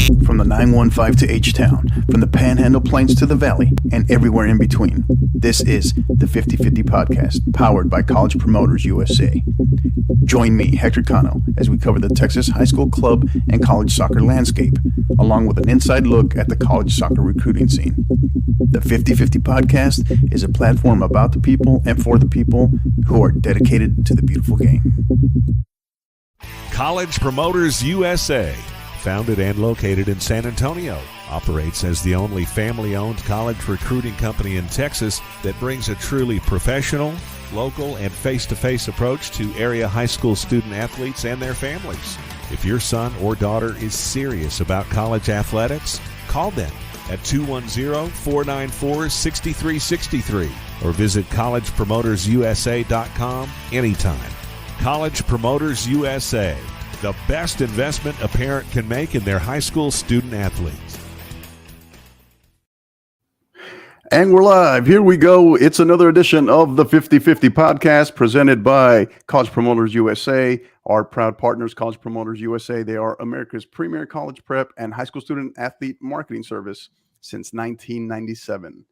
From the 915 to H-Town, from the Panhandle Plains to the Valley, and everywhere in between, this is the 50/50 Podcast, powered by College Promoters USA. Join me, Hector Cano, as we cover the Texas high school club and college soccer landscape, along with an inside look at the college soccer recruiting scene. The 50/50 Podcast is a platform about the people and for the people who are dedicated to the beautiful game. College Promoters USA, founded and located in San Antonio, operates as the only family-owned college recruiting company in Texas that brings a truly professional, local, and face-to-face approach to area high school student athletes and their families. If your son or daughter is serious about college athletics, call them at 210-494-6363 or visit collegepromotersusa.com anytime. College Promoters USA, the best investment a parent can make in their high school student athletes. And we're live. Here we go. It's another edition of the 50/50 Podcast presented by College Promoters USA, our proud partners, College Promoters USA. They are America's premier college prep and high school student athlete marketing service since 1997.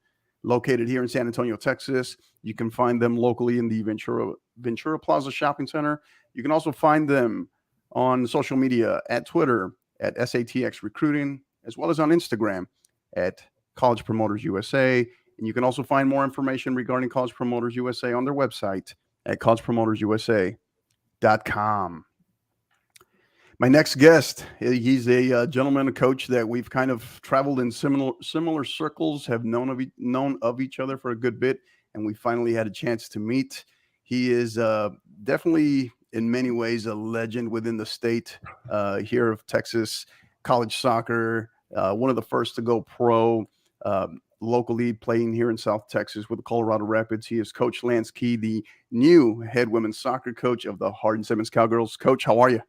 Located here in San Antonio, Texas. You can find them locally in the Ventura Plaza Shopping Center. You can also find them on social media at Twitter at SATX Recruiting, as well as on Instagram at College Promoters USA. And you can also find more information regarding College Promoters USA on their website at collegepromotersusa.com. My next guest, he's a gentleman, a coach that we've kind of traveled in similar circles, have known of each other for a good bit, and we finally had a chance to meet. He is definitely, in many ways, a legend within the state here of Texas college soccer. One of the first to go pro locally, playing here in South Texas with the Colorado Rapids. He is Coach Lance Key, the new head women's soccer coach of the Hardin Simmons Cowgirls. Coach, how are you?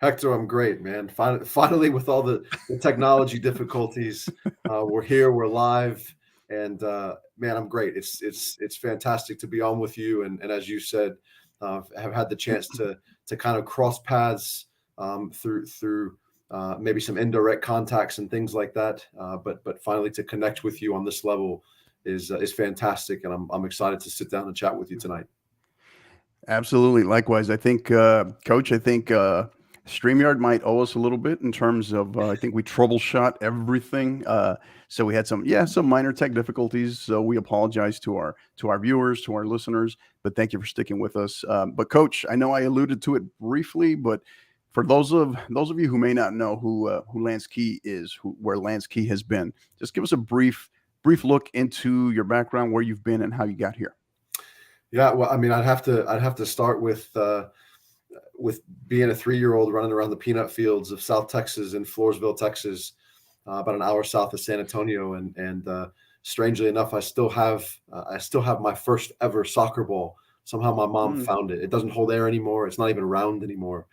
Hector, I'm great, man. Finally, with all the technology difficulties, we're here, we're live, and man, I'm great. It's fantastic to be on with you, and as you said, have had the chance to kind of cross paths through maybe some indirect contacts and things like that. But finally, to connect with you on this level is fantastic, and I'm excited to sit down and chat with you tonight. Absolutely. Likewise, I think, Coach, StreamYard might owe us a little bit in terms of, I think we troubleshot everything. So we had some minor tech difficulties. So we apologize to our viewers, to our listeners, but thank you for sticking with us. But Coach, I know I alluded to it briefly, but for those of you who may not know who Lance Key is, where Lance Key has been, just give us a brief look into your background, where you've been and how you got here. Yeah, well, I mean, I'd have to start with being a 3-year-old running around the peanut fields of South Texas in Floresville, Texas, about an hour south of San Antonio, and strangely enough, I still have my first ever soccer ball. Somehow my mom found it. It doesn't hold air anymore. It's not even round anymore.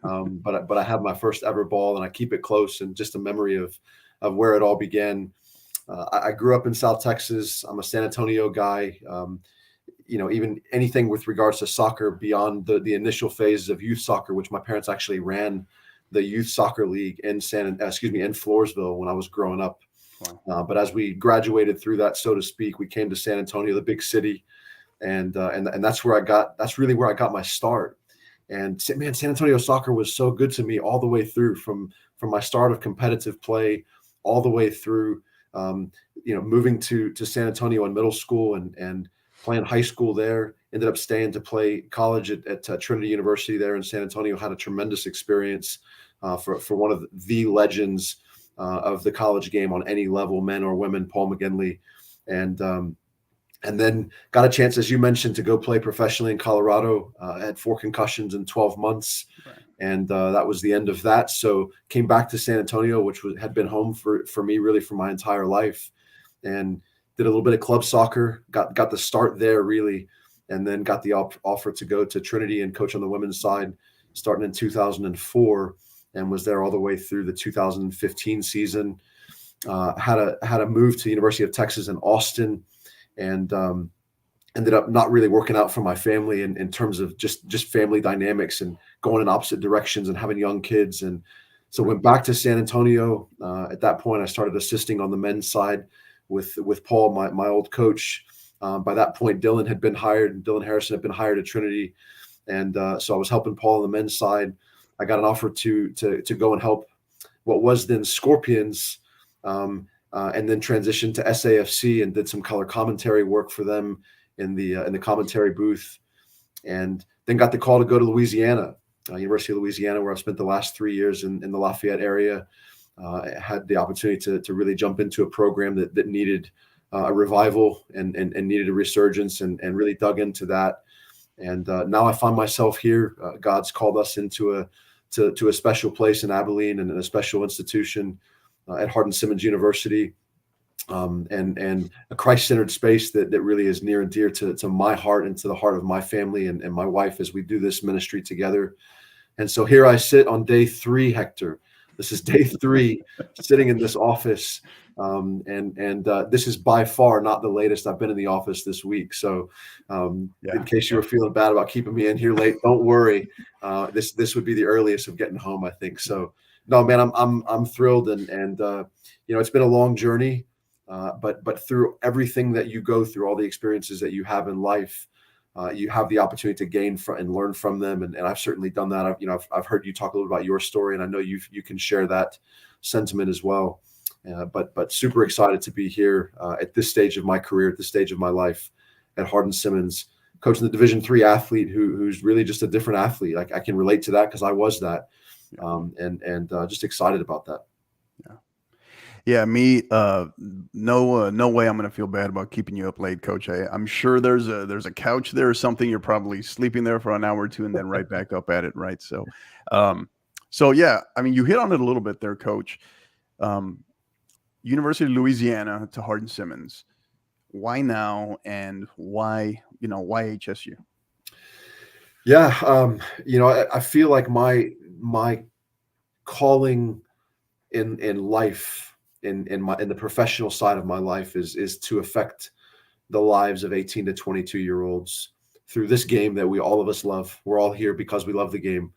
But I have my first ever ball, and I keep it close, and just a memory of where it all began. I grew up in South Texas. I'm a San Antonio guy. Even anything with regards to soccer beyond the initial phases of youth soccer, which my parents actually ran the youth soccer league in Floresville when I was growing up. Wow. But as we graduated through that, so to speak, we came to San Antonio, the big city, and that's really where I got my start. And man, San Antonio soccer was so good to me all the way through, from my start of competitive play all the way through, moving to San Antonio in middle school and playing high school there, ended up staying to play college at Trinity University there in San Antonio. Had a tremendous experience for one of the legends of the college game on any level, men or women, Paul McGinley. And then got a chance, as you mentioned, to go play professionally in Colorado. Had 4 concussions in 12 months. Right. And that was the end of that. So came back to San Antonio, which had been home for me really for my entire life. And did a little bit of club soccer, got the start there really, and then got the offer to go to Trinity and coach on the women's side starting in 2004, and was there all the way through the 2015 season. Had a move to the University of Texas in Austin, and ended up not really working out for my family in terms of just family dynamics and going in opposite directions and having young kids. And So went back to San Antonio. At that point, I started assisting on the men's side with Paul, my old coach. By that point, Dylan Harrison had been hired at Trinity. And so I was helping Paul on the men's side. I got an offer to go and help what was then Scorpions, and then transitioned to SAFC and did some color commentary work for them in the commentary booth, and then got the call to go to Louisiana, University of Louisiana, where I've spent the last 3 years in the Lafayette area. Had the opportunity to really jump into a program that needed a revival and needed a resurgence, and really dug into that. And now I find myself here. God's called us into a special place in Abilene and in a special institution at Hardin Simmons University, and a Christ-centered space that really is near and dear to my heart and to the heart of my family and my wife as we do this ministry together. And so here I sit on day 3, Hector. This is day 3, sitting in this office. And this is by far not the latest I've been in the office this week. So in case you were feeling bad about keeping me in here late, don't worry. This would be the earliest of getting home, I think. So no, man, I'm thrilled. And it's been a long journey, but through everything that you go through, all the experiences that you have in life, you have the opportunity to gain from and learn from them. And I've certainly done that. I've heard you talk a little about your story, and I know you can share that sentiment as well. But super excited to be here at this stage of my career, at this stage of my life at Hardin Simmons, coaching the Division III athlete who's really just a different athlete. I can relate to that because I was that, and just excited about that. Yeah, me. No way I'm going to feel bad about keeping you up late, Coach. I'm sure there's a couch there or something. You're probably sleeping there for an hour or two and then right back up at it, right? So, yeah. I mean, you hit on it a little bit there, Coach. University of Louisiana to Hardin Simmons. Why now, and why HSU? Yeah, I feel like my calling in life, in the professional side of my life is to affect the lives of 18 to 22-year-olds through this game that all of us love. We're all here because we love the game.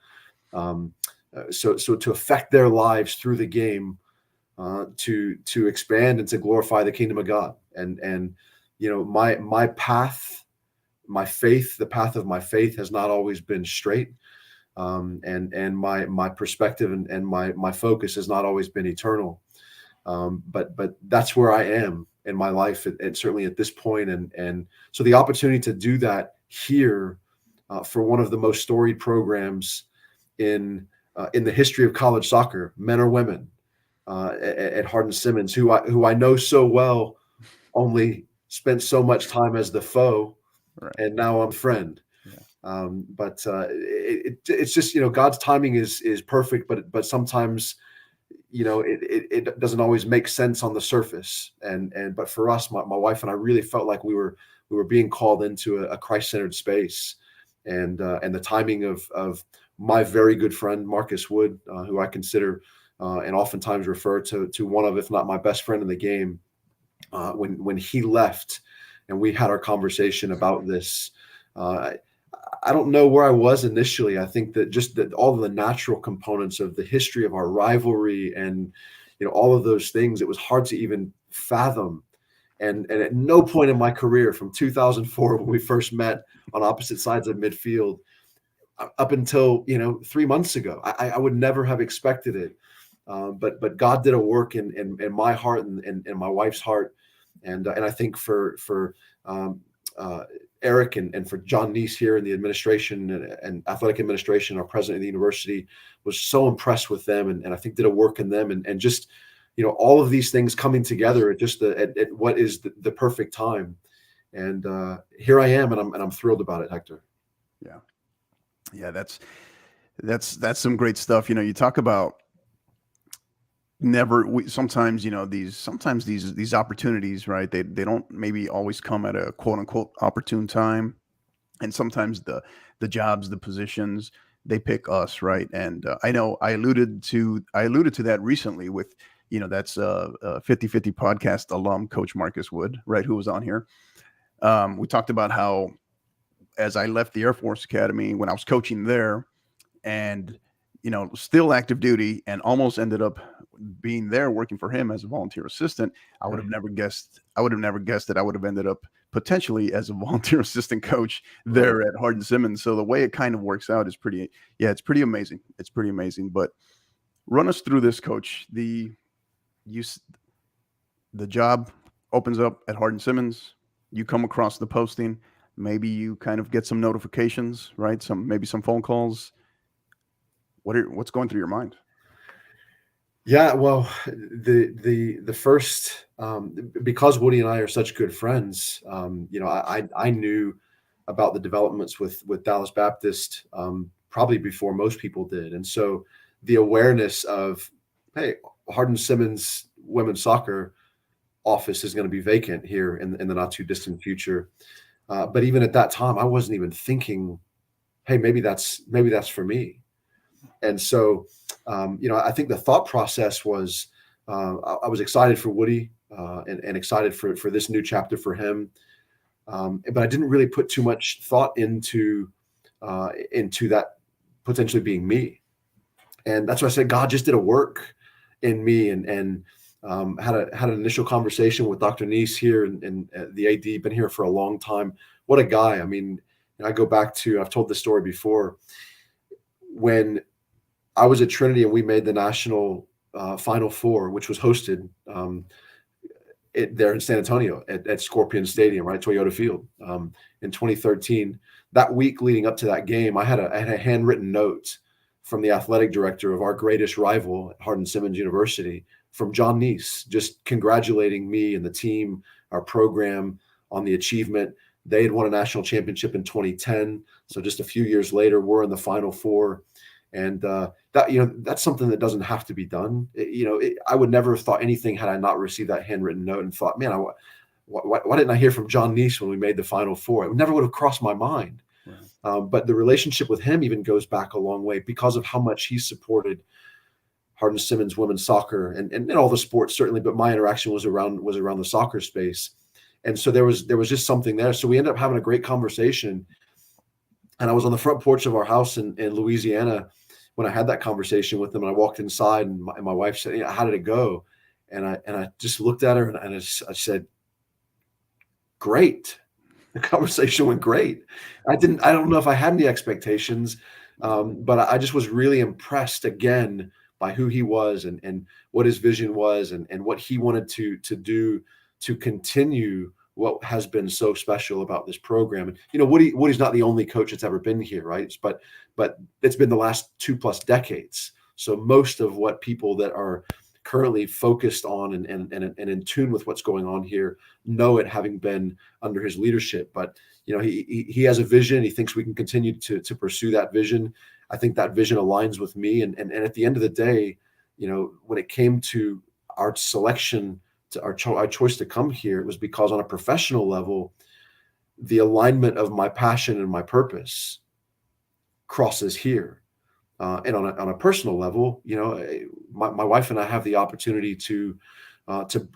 So to affect their lives through the game, to expand and to glorify the kingdom of God. And my path, my faith, the path of my faith has not always been straight. And my perspective and my focus has not always been eternal. But that's where I am in my life, and certainly at this point. And so the opportunity to do that here for one of the most storied programs in the history of college soccer, men or women, at Hardin Simmons, who I know so well, only spent so much time as the foe, right, and now I'm friend. Yeah. But it's just, God's timing is perfect, but sometimes it doesn't always make sense on the surface. But for us, my wife and I really felt like we were being called into a Christ-centered space, and the timing of my very good friend Marcus Wood, who I consider and oftentimes refer to one of, if not my best friend in the game, when he left and we had our conversation about this. I don't know where I was initially. I think that all of the natural components of the history of our rivalry and all of those things, it was hard to even fathom. And at no point in my career, from 2004 when we first met on opposite sides of midfield, up until 3 months ago, I would never have expected it. But God did a work in my heart and my wife's heart, and I think for Eric and for John Neese here in the administration and athletic administration, our president of the university, was so impressed with them, and I think did a work in them, and just all of these things coming together at just at what is the perfect time, and here I am, and I'm thrilled about it, Hector. Yeah, that's some great stuff. You talk about sometimes these opportunities, right? They don't maybe always come at a quote unquote opportune time, and sometimes the jobs, the positions, they pick us, right? And I know I alluded to that recently with that's a 50/50 podcast alum, Coach Marcus Wood, right, who was on here. We talked about how, as I left the Air Force Academy when I was coaching there, and still active duty, and almost ended up being there working for him as a volunteer assistant. I would have never guessed that I would have ended up potentially as a volunteer assistant coach there at Hardin Simmons. So the way it kind of works out is it's pretty amazing. It's pretty amazing. But run us through this, Coach. The job opens up at Hardin Simmons. You come across the posting. Maybe you kind of get some notifications, right? Maybe some phone calls. What's going through your mind? Yeah, well, the first, because Woody and I are such good friends, I knew about the developments with Dallas Baptist probably before most people did, and so the awareness of, hey, Hardin Simmons women's soccer office is going to be vacant here in the not too distant future. But even at that time, I wasn't even thinking, hey, maybe that's for me. And so, I think the thought process was, I was excited for Woody and excited for this new chapter for him. But I didn't really put too much thought into that potentially being me. And that's why I said God just did a work in me, and had an initial conversation with Dr. Neese here and the AD, been here for a long time. What a guy. I mean, I go back to, I've told this story before, when I was at Trinity and we made the national Final Four, which was hosted there in San Antonio at Scorpion Stadium, right, Toyota Field, in 2013. That week leading up to that game, I had a handwritten note from the athletic director of our greatest rival at Hardin Simmons University, from John Neese, just congratulating me and the team, our program, on the achievement. They had won a national championship in 2010. So just a few years later, we're in the Final Four. And that's something that doesn't have to be done. I would never have thought anything had I not received that handwritten note and thought, man, why didn't I hear from John Neese when we made the Final Four? It never would have crossed my mind. Right. But the relationship with him even goes back a long way because of how much he supported Hardin Simmons women's soccer and all the sports, certainly. But my interaction was around the soccer space. And so there was just something there. So we ended up having a great conversation. And I was on the front porch of our house in Louisiana when I had that conversation with him. And I walked inside, and my wife said, how did it go? And I just looked at her and I said, great. The conversation went great. I don't know if I had any expectations, but I just was really impressed again by who he was and what his vision was and what he wanted to do to continue what has been so special about this program. And Woody's not the only coach that's ever been here, right? But it's been the last 2+ decades. So most of what people that are currently focused on and in tune with what's going on here know it, having been under his leadership. But he has a vision. He thinks we can continue to pursue that vision. I think that vision aligns with me. And at the end of the day, when it came to our selection, to our choice to come here, it was because on a professional level, the alignment of my passion and my purpose crosses here. And on a personal level, my wife and I have the opportunity to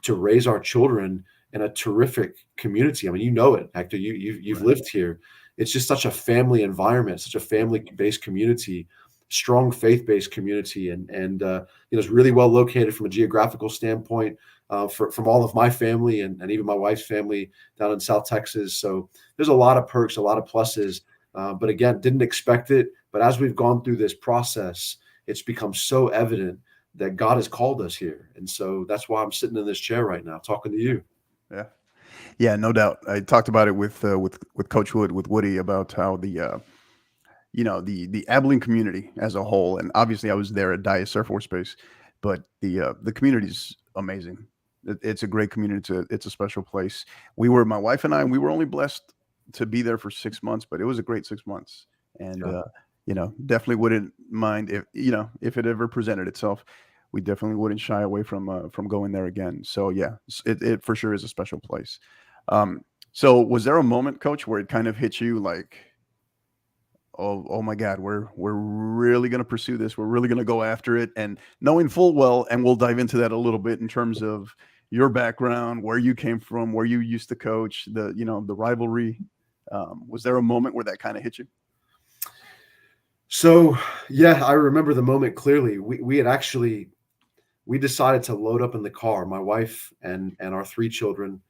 raise our children in a terrific community. I mean, it, Hector. You've lived here. It's just such a family environment, such a family-based community, strong faith-based community, and it's really well located from a geographical standpoint. From all of my family and even my wife's family down in South Texas. So there's a lot of perks, a lot of pluses. But again, didn't expect it. But as we've gone through this process, it's become so evident that God has called us here. And so that's why I'm sitting in this chair right now talking to you. Yeah, no doubt. I talked about it with Coach Wood, with Woody, about how the Abilene community as a whole, and obviously I was there at Dias Air Force Base, but the community is amazing. It's a great community. It's a special place. My wife and I, we were only blessed to be there for 6 months, but it was a great 6 months. And, definitely wouldn't mind if it ever presented itself, we definitely wouldn't shy away from going there again. So yeah, it for sure is a special place. So was there a moment, Coach, where it kind of hit you like, oh my God, we're really going to pursue this. We're really going to go after it, and knowing full well, and we'll dive into that a little bit in terms of your background, where you came from, where you used to coach, the rivalry. Was there a moment where that kind of hit you? So yeah, I remember the moment clearly. We decided to load up in the car, my wife and our three children,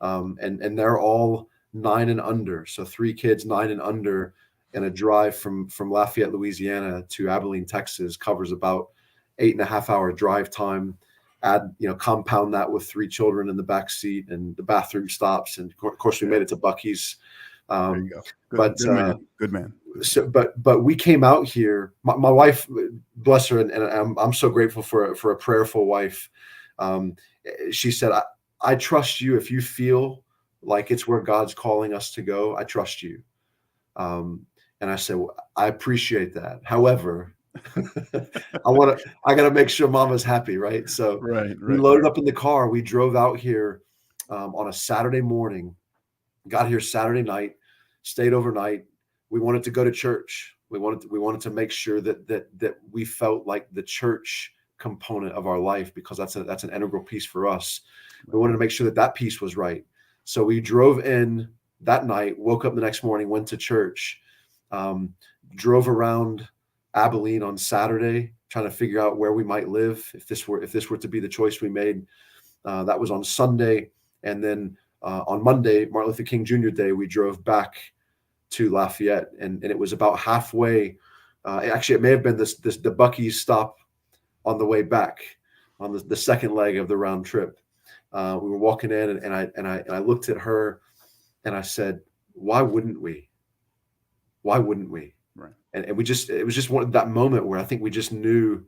and they're all 9 and under. So 3 kids 9 and under, and a drive from Lafayette, Louisiana to Abilene, Texas covers about 8.5 hour drive time. Add, compound that with 3 children in the back seat and the bathroom stops, and of course we made it to Buc-ee's. There you go. But Good man. Good man. so but we came out here. My wife, bless her, and I'm so grateful for a prayerful wife. She said, I trust you. If you feel like it's where God's calling us to go, I trust you. And I said, well, I appreciate that. However, I got to make sure mama's happy. Right. So we loaded up in the car. We drove out here on a Saturday morning, got here Saturday night, stayed overnight. We wanted to go to church. We wanted to make sure that we felt like the church component of our life, because that's an integral piece for us. We wanted to make sure that piece was right. So we drove in that night, woke up the next morning, went to church, drove around Abilene on Saturday, trying to figure out where we might live if this were to be the choice we made. That was on Sunday, and then on Monday, Martin Luther King Jr. Day, we drove back to Lafayette, and it was about halfway. Actually, it may have been the Buc-ee's stop on the way back on the second leg of the round trip. We were walking in, and I looked at her, and I said, "Why wouldn't we? Why wouldn't we?" Right. And it was just that moment where I think we just knew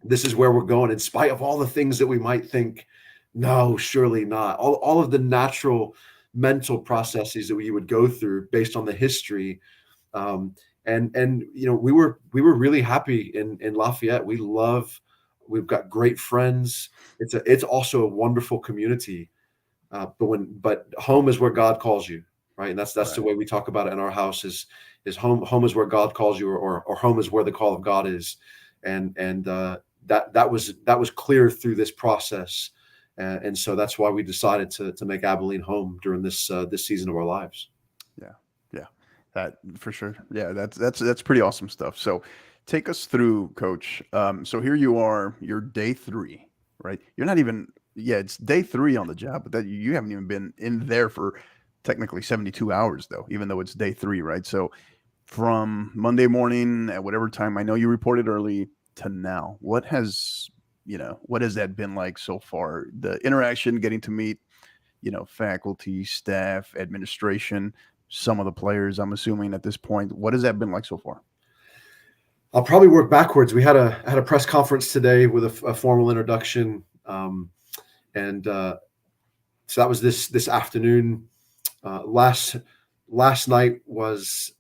this is where we're going, in spite of all the things that we might think, no, surely not. All of the natural mental processes that we would go through based on the history. And we were really happy in Lafayette. We've got great friends. It's also a wonderful community. But home is where God calls you, right? And that's right. The way we talk about it in our house is home is where God calls you, or home is where the call of God is. And that was clear through this process. And so that's why we decided to make Abilene home during this season of our lives. Yeah, that for sure. Yeah, that's pretty awesome stuff. So take us through, Coach. So here you are, you're day 3, right? You're not even, it's day 3 on the job, but that you haven't even been in there for technically 72 hours though, even though it's day 3, right? So from Monday morning at whatever time, I know you reported early, to now, what has that been like so far? The interaction, getting to meet, faculty, staff, administration, some of the players, I'm assuming at this point. What has that been like so far? I'll probably work backwards. We had a press conference today with a formal introduction. So that was this afternoon. Last night was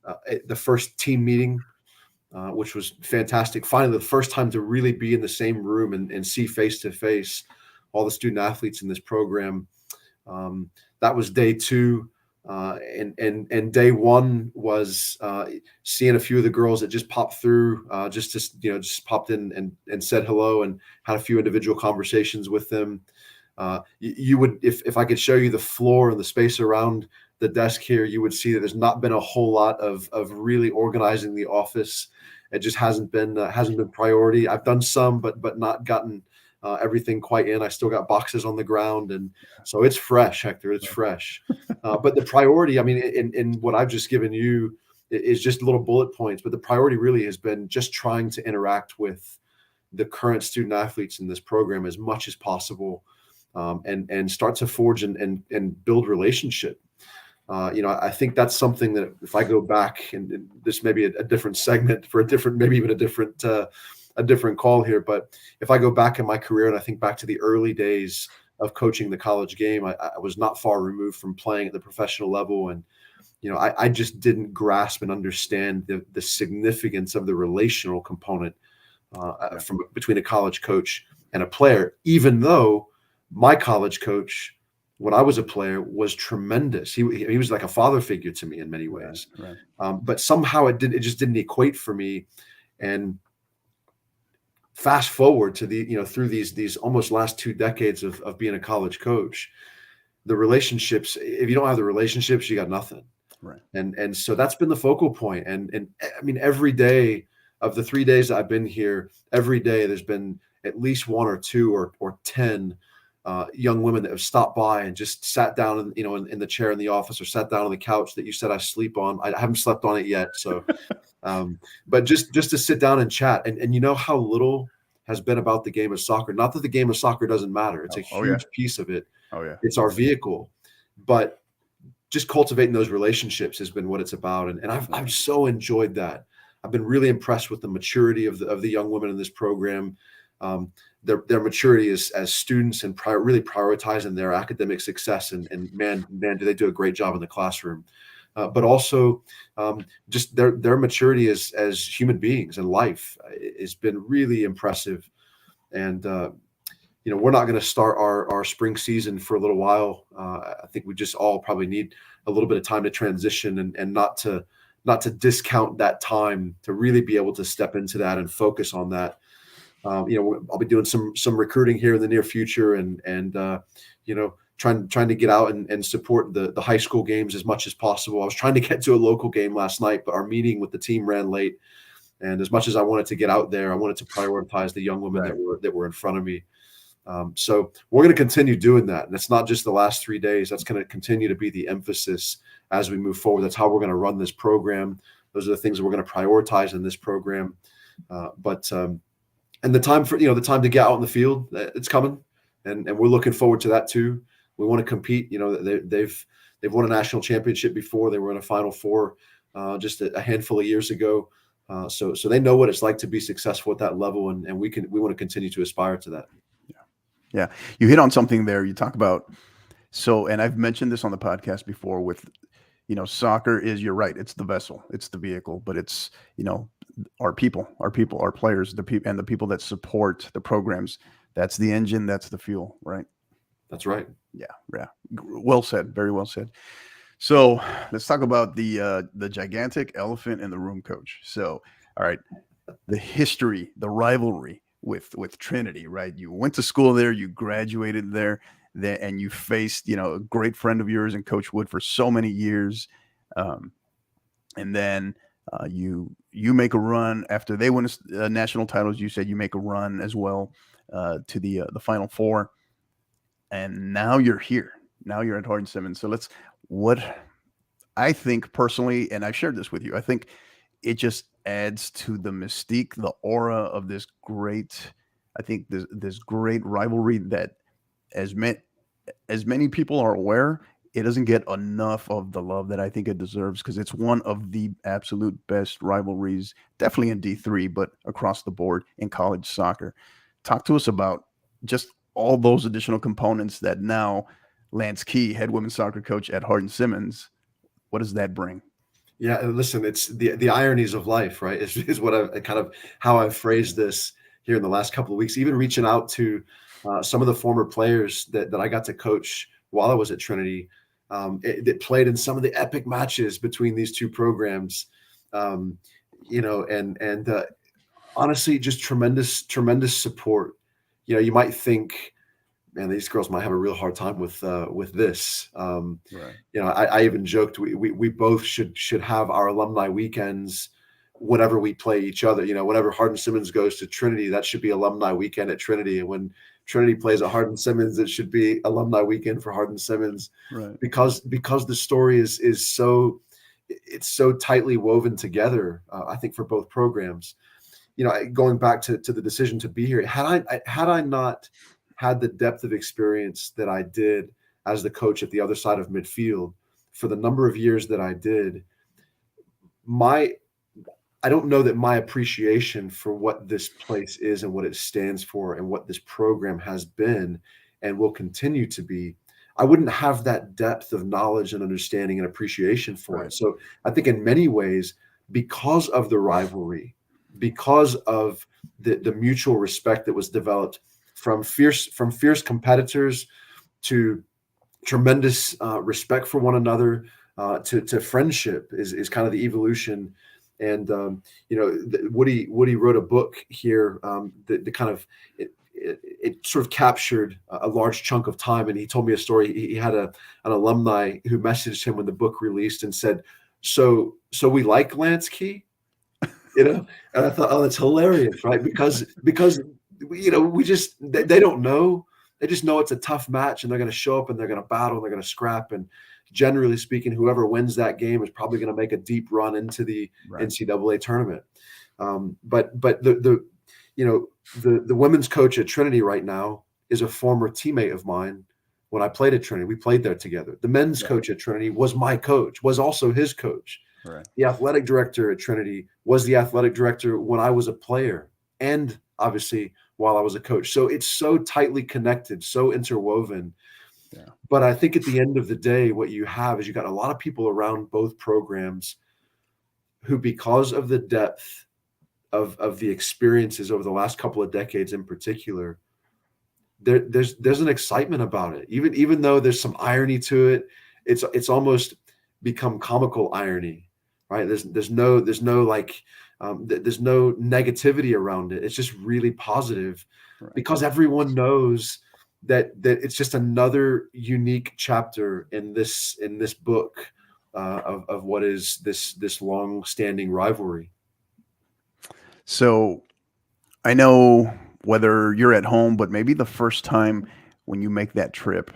the first team meeting, which was fantastic. Finally, the first time to really be in the same room and see face to face all the student athletes in this program. That was day 2. And day 1 was seeing a few of the girls that just popped through, just popped in and said hello, and had a few individual conversations with them. You would, if I could show you the floor and the space around the desk here, you would see that there's not been a whole lot of really organizing the office. It just hasn't been priority. I've done some, but not gotten everything quite in. I still got boxes on the ground, and so it's fresh, Hector. It's fresh. But the priority, I mean, in what I've just given you is just little bullet points. But the priority really has been just trying to interact with the current student athletes in this program as much as possible, and start to forge and build relationship. I think that's something that if I go back, and this may be a different segment for maybe even a different call here, but if I go back in my career and I think back to the early days of coaching the college game, I was not far removed from playing at the professional level. And, I just didn't grasp and understand the significance of the relational component between a college coach and a player, even though my college coach, when I was a player, was tremendous. He was like a father figure to me in many ways. Right. But somehow it just didn't equate for me. And fast forward to through these almost last 2 decades of being a college coach, the relationships, if you don't have the relationships, you got nothing. Right. And so that's been the focal point. And I mean, every day of the 3 days that I've been here, every day there's been at least one or two or 10 young women that have stopped by and just sat down in the chair in the office, or sat down on the couch that you said I sleep on. I haven't slept on it yet. So, but just to sit down and chat, and you know how little has been about the game of soccer. Not that the game of soccer doesn't matter. It's a huge piece of it. Oh yeah. It's our vehicle, but just cultivating those relationships has been what it's about. And I've so enjoyed that. I've been really impressed with the maturity of the young women in this program. Their maturity as students, and really prioritizing their academic success. And man, do they do a great job in the classroom. But also just their maturity as human beings in life has been really impressive. And we're not going to start our spring season for a little while. I think we just all probably need a little bit of time to transition, and not to discount that time, to really be able to step into that and focus on that. I'll be doing some recruiting here in the near future, and trying to get out and support the high school games as much as possible. I was trying to get to a local game last night, but our meeting with the team ran late. And as much as I wanted to get out there, I wanted to prioritize the young women that were in front of me. So we're going to continue doing that. And it's not just the last 3 days. That's going to continue to be the emphasis as we move forward. That's how we're going to run this program. Those are the things that we're going to prioritize in this program. And the time the time to get out in the field, it's coming. And we're looking forward to that too. We want to compete. They've won a national championship before. They were in a Final Four just a handful of years ago. So they know what it's like to be successful at that level, and we want to continue to aspire to that. Yeah. You hit on something there. You talk about, and I've mentioned this on the podcast before with, soccer is, you're right. It's the vessel, it's the vehicle, but it's, our people, our players, the people that support the programs. That's the engine. That's the fuel, right? That's right. Yeah. Yeah. Well said. Very well said. So let's talk about the gigantic elephant in the room, Coach. So, all right, the history, the rivalry with Trinity, right? You went to school there, you graduated there, and you faced, a great friend of yours and Coach Wood for so many years, and then you make a run after they win national titles. You said you make a run as well to the Final Four, and now you're here. Now you're at Hardin Simmons. So what I think personally, and I've shared this with you, I think it just adds to the mystique, the aura of this great, this great rivalry that as many people are aware, it doesn't get enough of the love that I think it deserves, because it's one of the absolute best rivalries, definitely in D3, but across the board in college soccer. Talk to us about just all those additional components that now Lance Key, head women's soccer coach at Hardin Simmons, what does that bring? Yeah, listen, it's the ironies of life, right? Is what I kind of how I've phrased this here in the last couple of weeks. Even reaching out to some of the former players that I got to coach while I was at Trinity, that played in some of the epic matches between these two programs, and honestly, just tremendous support. You might think, man, these girls might have a real hard time with this. Right. I even joked we both should have our alumni weekends whenever we play each other. Whenever Hardin Simmons goes to Trinity, that should be alumni weekend at Trinity, and when Trinity plays at Hardin Simmons, it should be alumni weekend for Hardin Simmons. Right. Because the story is so tightly woven together. I think for both programs. Going back to the decision to be here, had I not had the depth of experience that I did as the coach at the other side of midfield for the number of years that I did, I don't know that my appreciation for what this place is and what it stands for and what this program has been and will continue to be, I wouldn't have that depth of knowledge and understanding and appreciation for it. So I think in many ways, because of the rivalry, because of the mutual respect that was developed from fierce competitors to tremendous respect for one another, to friendship is kind of the evolution. And Woody wrote a book here that kind of it sort of captured a large chunk of time. And he told me a story. He had an alumni who messaged him when the book released and said, so we like Lance Key, and I thought, oh, that's hilarious, right? Because we just, they don't know. They just know it's a tough match, and they're going to show up and they're going to battle and they're going to scrap. And generally speaking, whoever wins that game is probably going to make a deep run into the NCAA tournament. But the women's coach at Trinity right now is a former teammate of mine. When I played at Trinity, we played there together. The men's coach at Trinity was my coach, was also his coach. Right. The athletic director at Trinity was the athletic director when I was a player, and obviously while I was a coach. So it's so tightly connected, so interwoven. Yeah. But I think at the end of the day, what you have is you got a lot of people around both programs who, because of the depth of the experiences over the last couple of decades in particular, there's an excitement about it. Even though there's some irony to it, it's almost become comical irony, right? There's no negativity around it. It's just really positive, because everyone knows that it's just another unique chapter in this book of what is this long-standing rivalry. So I know whether you're at home, but maybe the first time when you make that trip,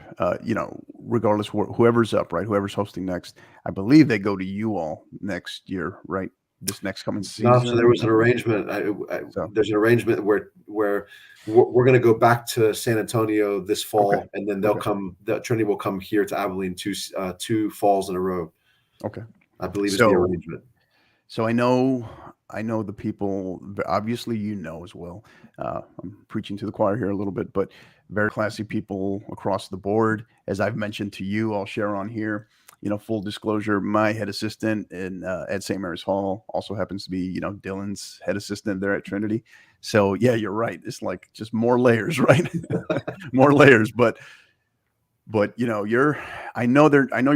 regardless whoever's up, right? Whoever's hosting next, I believe they go to you all next year, right? This next coming season. No, so there was an arrangement. There's an arrangement where we're going to go back to San Antonio this fall, and then they'll come. The Trinity will come here to Abilene two falls in a row. Okay, I believe is the arrangement. So I know the people, obviously, as well. I'm preaching to the choir here a little bit, but very classy people across the board. As I've mentioned to you, I'll share on here, full disclosure, my head assistant at St. Mary's Hall also happens to be, Dylan's head assistant there at Trinity. So yeah, you're right. It's like just more layers, right? More layers, but I know you're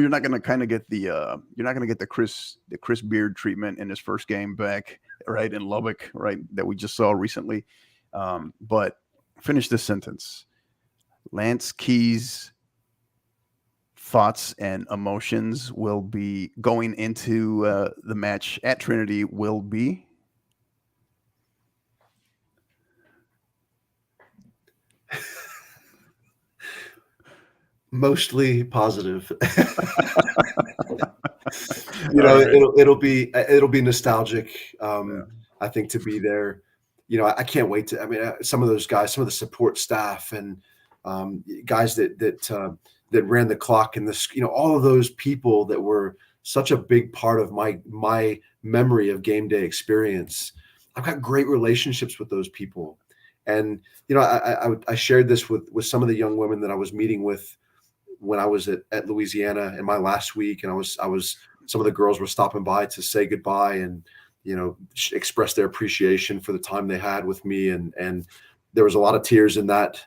not going to kind of get you're not going to get the Chris Beard treatment in his first game back, right, in Lubbock, right, that we just saw recently. But finish this sentence. Lance Key's thoughts and emotions will be going into the match at Trinity will be. Mostly positive. It'll be nostalgic. I think, to be there. I can't wait to. I mean, some of those guys, some of the support staff, and guys that ran the clock, and this, all of those people that were such a big part of my memory of game day experience. I've got great relationships with those people, and I shared this with some of the young women that I was meeting with when I was at Louisiana in my last week, and I was some of the girls were stopping by to say goodbye and express their appreciation for the time they had with me, and there was a lot of tears in that,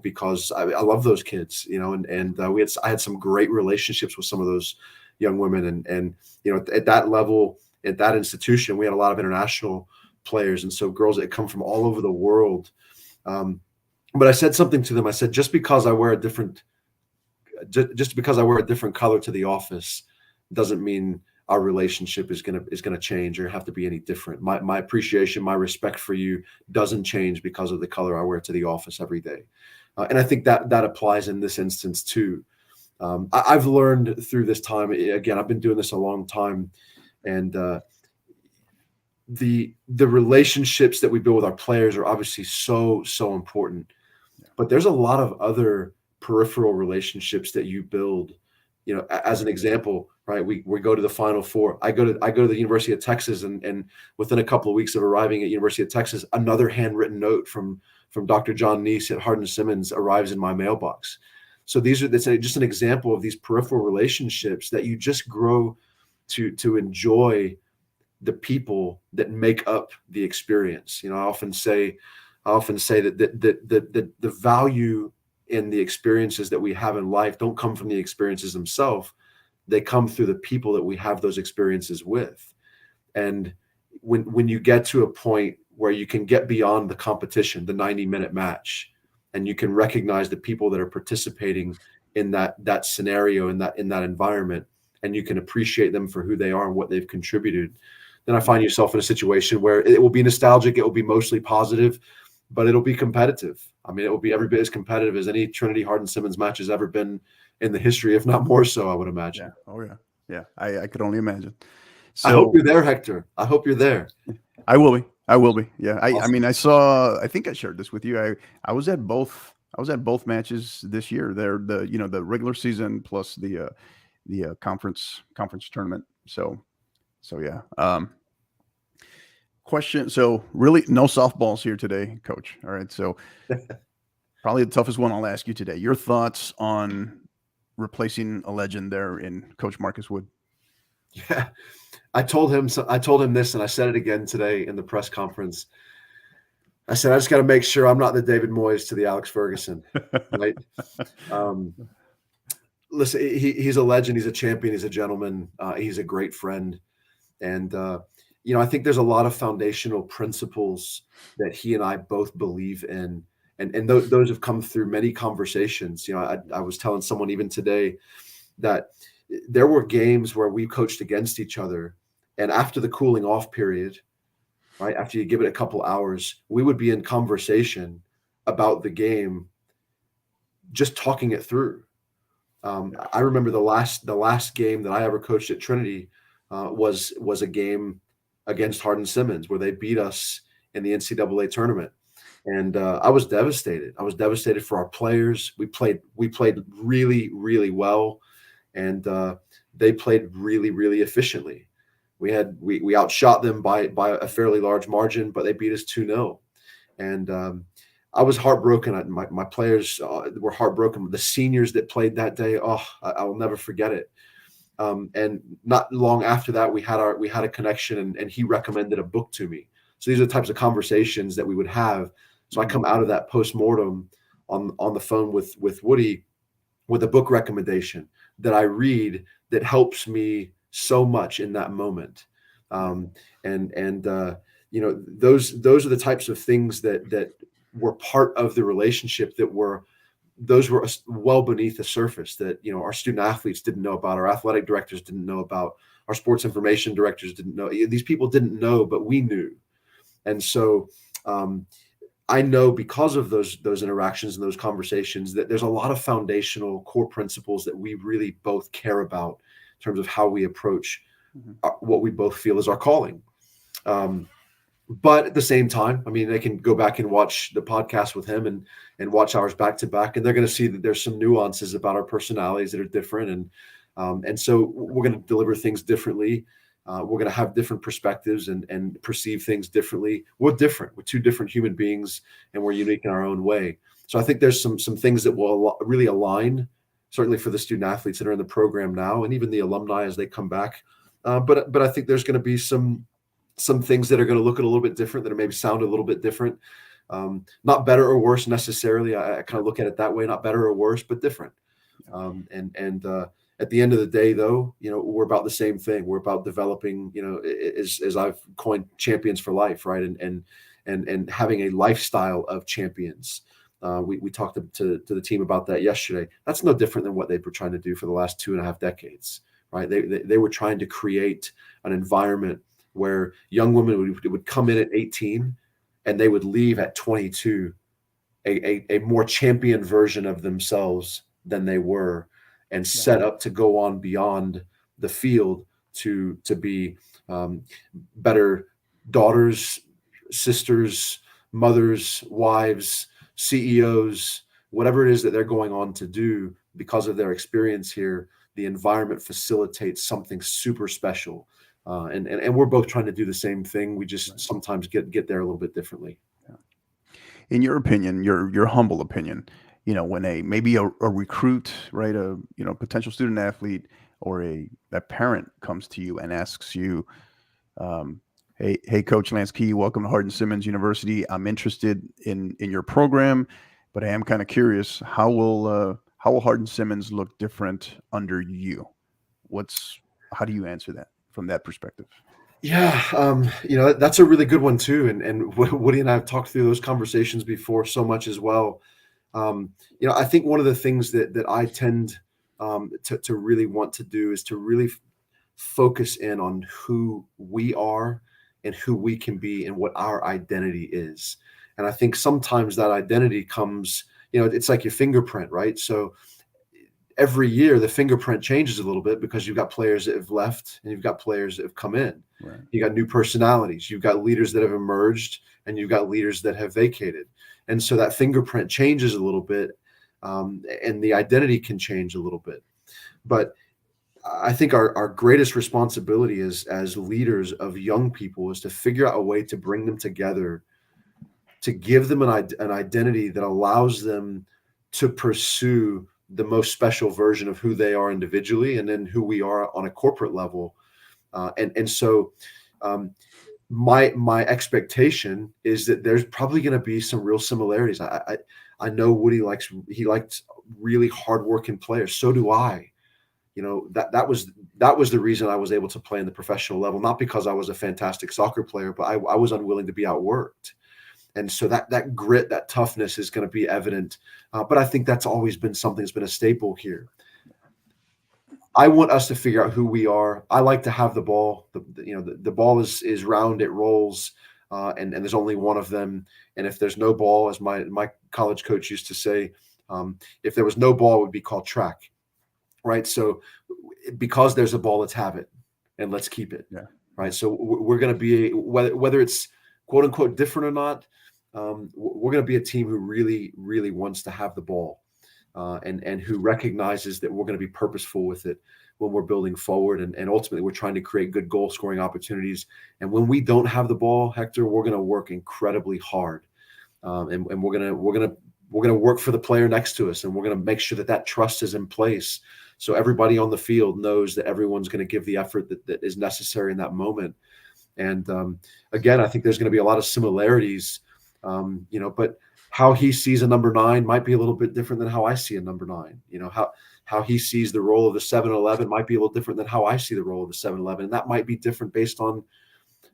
because I love those kids, and I had some great relationships with some of those young women, and at that level, at that institution, we had a lot of international players, and so girls that come from all over the world. But I said something to them. I said, just because I wear a different color to the office doesn't mean our relationship is gonna change or have to be any different. My appreciation, my respect for you doesn't change because of the color I wear to the office every day. And I think that applies in this instance too. I've learned through this time, again, I've been doing this a long time, and the relationships that we build with our players are obviously so important, but there's a lot of other peripheral relationships that you build. As an example, right? We go to the Final Four. I go to the University of Texas, and within a couple of weeks of arriving at University of Texas, another handwritten note from Dr. John Neese at Hardin Simmons arrives in my mailbox. So that's just an example of these peripheral relationships that you just grow to enjoy the people that make up the experience. I often say that the value in the experiences that we have in life don't come from the experiences themselves. They come through the people that we have those experiences with. And when you get to a point where you can get beyond the competition, the 90-minute match, and you can recognize the people that are participating in that scenario, in that environment, and you can appreciate them for who they are and what they've contributed, then I find yourself in a situation where it will be nostalgic, it will be mostly positive, but it'll be competitive. I mean, it will be every bit as competitive as any Trinity Hardin Simmons match has ever been in the history, if not more so, I would imagine. Yeah. Oh, yeah. Yeah. I could only imagine. I hope you're there, Hector. I hope you're there. I will be. I will be. Yeah. I Awesome. mean, I think I shared this with you. I was at both matches this year. They're the regular season plus the conference tournament. So yeah. Question. So really no softballs here today, Coach. All right. So probably the toughest one I'll ask you today. Your thoughts on replacing a legend there in Coach Marcus Wood? Yeah. I told him this, and I said it again today in the press conference. I said, I just got to make sure I'm not the David Moyes to the Alex Ferguson, right? Listen, he's a legend. He's a champion. He's a gentleman. He's a great friend. And, I think there's a lot of foundational principles that he and I both believe in. And those have come through many conversations. I was telling someone even today that there were games where we coached against each other. And after the cooling off period, right, after you give it a couple hours, we would be in conversation about the game, just talking it through. I remember the last game that I ever coached at Trinity was a game against Hardin Simmons where they beat us in the NCAA tournament. And I was devastated. I was devastated for our players. We played really, really well. And they played really, really efficiently. We outshot them by a fairly large margin, but they beat us 2-0. And I was heartbroken. My players were heartbroken. The seniors that played that day, I will never forget it. And not long after that, we had a connection, and he recommended a book to me. So these are the types of conversations that we would have. So I come out of that postmortem on the phone with Woody with a book recommendation that I read that helps me so much in that moment. Those are the types of things that were part of the relationship that were well beneath the surface that, our student athletes didn't know about, our athletic directors didn't know about, our sports information directors didn't know. These people didn't know, but we knew. And so, I know because of those interactions and those conversations that there's a lot of foundational core principles that we really both care about in terms of how we approach what we both feel is our calling. But at the same time, I mean, they can go back and watch the podcast with him and watch ours back to back, and they're going to see that there's some nuances about our personalities that are different. And so we're going to deliver things differently. We're going to have different perspectives and perceive things differently. We're different. We're two different human beings, and we're unique in our own way. So I think there's some things that will really align, certainly for the student athletes that are in the program now, and even the alumni as they come back. But I think there's going to be some things that are going to look a little bit different, that are maybe sound a little bit different. Not better or worse necessarily. I kind of look at it that way, not better or worse, but different. At the end of the day, though, we're about the same thing. We're about developing, as I've coined, champions for life, right? And having a lifestyle of champions. We talked to the team about that yesterday. That's no different than what they were trying to do for the last 2.5 decades, right? They were trying to create an environment where young women would come in at 18 and they would leave at 22, a more champion version of themselves than they were, and set up to go on beyond the field to be better daughters, sisters, mothers, wives, CEOs, whatever it is that they're going on to do because of their experience here. The environment facilitates something super special. And we're both trying to do the same thing. We just sometimes get there a little bit differently. In your opinion, your humble opinion, when maybe a recruit, right, a potential student athlete or a parent comes to you and asks you, hey, Coach Lance Key, welcome to Hardin Simmons University. I'm interested in your program, but I am kind of curious, how will Hardin Simmons look different under you? How do you answer that from that perspective? Yeah, that's a really good one too. And Woody and I have talked through those conversations before so much as well. I think one of the things that I tend to really want to do is to really focus in on who we are and who we can be and what our identity is. And I think sometimes that identity comes, it's like your fingerprint, right? So every year the fingerprint changes a little bit because you've got players that have left and you've got players that have come in. Right. You got new personalities, you've got leaders that have emerged, and you've got leaders that have vacated. And so that fingerprint changes a little bit, and the identity can change a little bit. But I think our greatest responsibility as leaders of young people is to figure out a way to bring them together, to give them an identity that allows them to pursue the most special version of who they are individually, and then who we are on a corporate level. So my expectation is that there's probably going to be some real similarities. I know Woody likes really hardworking players. So do I. That was the reason I was able to play in the professional level, not because I was a fantastic soccer player, but I was unwilling to be outworked. And so that grit, that toughness is going to be evident. But I think that's always been something that's been a staple here. I want us to figure out who we are. I like to have the ball. The ball is round, it rolls, and there's only one of them. And if there's no ball, as my college coach used to say, if there was no ball, it would be called track, right? So because there's a ball, let's have it and let's keep it, right? So we're going to be, whether it's quote unquote different or not, we're going to be a team who really, really wants to have the ball. And who recognizes that we're going to be purposeful with it when we're building forward, and ultimately we're trying to create good goal scoring opportunities. And when we don't have the ball, Hector, we're going to work incredibly hard, and we're going to work for the player next to us, and we're going to make sure that trust is in place, so everybody on the field knows that everyone's going to give the effort that is necessary in that moment. And again, I think there's going to be a lot of similarities, but how he sees a number 9 might be a little bit different than how I see a number 9. How he sees the role of the 7-11 might be a little different than how I see the role of the 7-11. And that might be different based on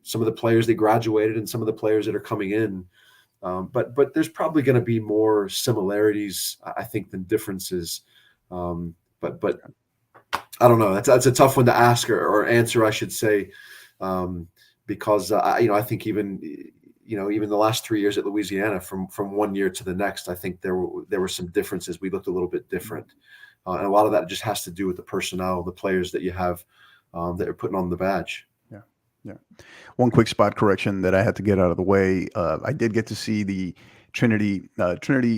some of the players that graduated and some of the players that are coming in. But there's probably going to be more similarities, I think, than differences. But I don't know. That's a tough one to ask or answer, I should say, because I think even the last 3 years at Louisiana, from one year to the next, I think there were some differences. We looked a little bit different. And a lot of that just has to do with the personnel, the players that you have that are putting on the badge. Yeah. One quick spot correction that I had to get out of the way. I did get to see the Trinity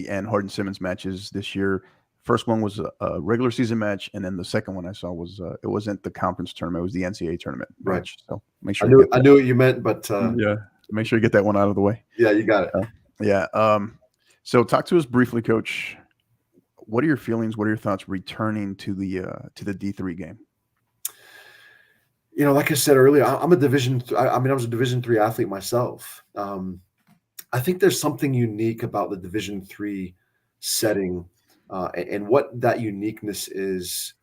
and Hardin Simmons matches this year. First one was a regular season match, and then the second one I saw was it wasn't the conference tournament; it was the NCAA tournament match. So make sure I knew what you meant, but make sure you get that one out of the way. Yeah, you got it. So talk to us briefly, Coach. What are your feelings? What are your thoughts returning to the D3 game? Like I said earlier, I was a Division III athlete myself. I think there's something unique about the Division III setting, and what that uniqueness is.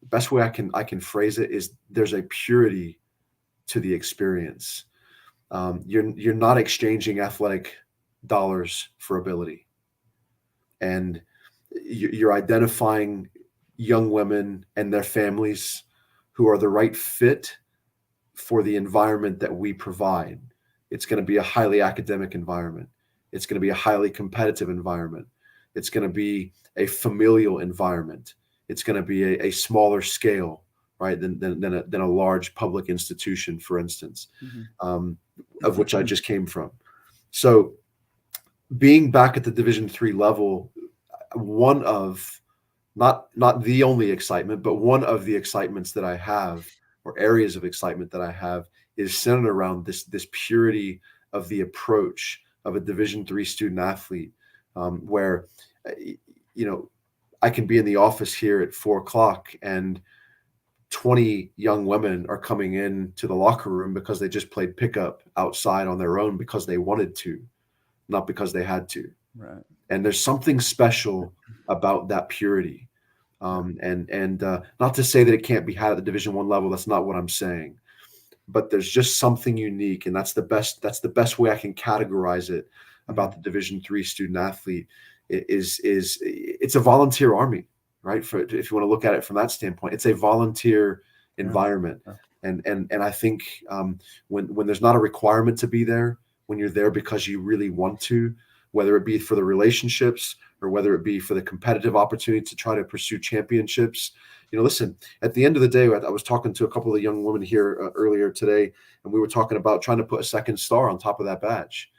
The best way I can phrase it is there's a purity to the experience. You're not exchanging athletic dollars for ability, and you're identifying young women and their families who are the right fit for the environment that we provide. It's going to be a highly academic environment. It's going to be a highly competitive environment. It's going to be a familial environment. It's going to be a smaller scale, right, than a large public institution, for instance, of which I just came from. So being back at the Division III level, one of, not the only excitement, but one of the excitements that I have, or areas of excitement that I have, is centered around this purity of the approach of a Division III student athlete, where, I can be in the office here at 4:00 and 20 young women are coming in to the locker room because they just played pickup outside on their own because they wanted to, not because they had to. Right. And there's something special about that purity. And not to say that it can't be had at the Division I level. That's not what I'm saying. but there's just something unique, and that's the best way I can categorize it about the Division III student athlete. It's a volunteer army, right? If you want to look at it from that standpoint, it's a volunteer environment. And I think when there's not a requirement to be there, when you're there because you really want to, whether it be for the relationships or whether it be for the competitive opportunity to try to pursue championships, listen, at the end of the day, I was talking to a couple of young women here earlier today, and we were talking about trying to put a second star on top of that badge.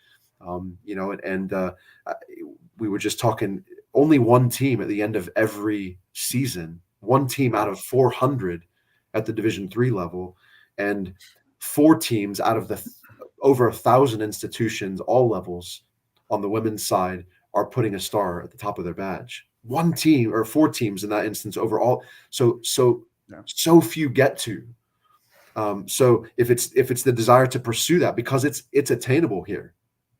We were just talking, only one team at the end of every season, one team out of 400 at the Division III level, and 4 teams out of the over 1,000 institutions, all levels on the women's side, are putting a star at the top of their badge. One team or 4 teams in that instance overall. So few get to. So if it's the desire to pursue that, because it's attainable here.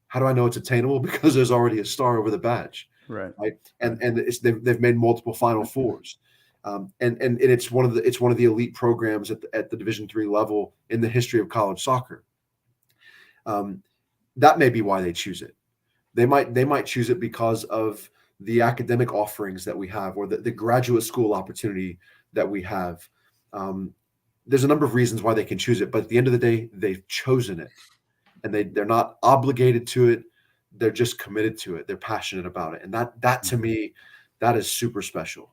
How do I know it's attainable? Because there's already a star over the badge, right? And they've made multiple Final Fours, and it's one of the elite programs at the Division III level in the history of college soccer. That may be why they choose it. They might choose it because of the academic offerings that we have, or the graduate school opportunity that we have. There's a number of reasons why they can choose it, but at the end of the day, they've chosen it. And they're not obligated to it. They're just committed to it. They're passionate about it. And that to me, that is super special.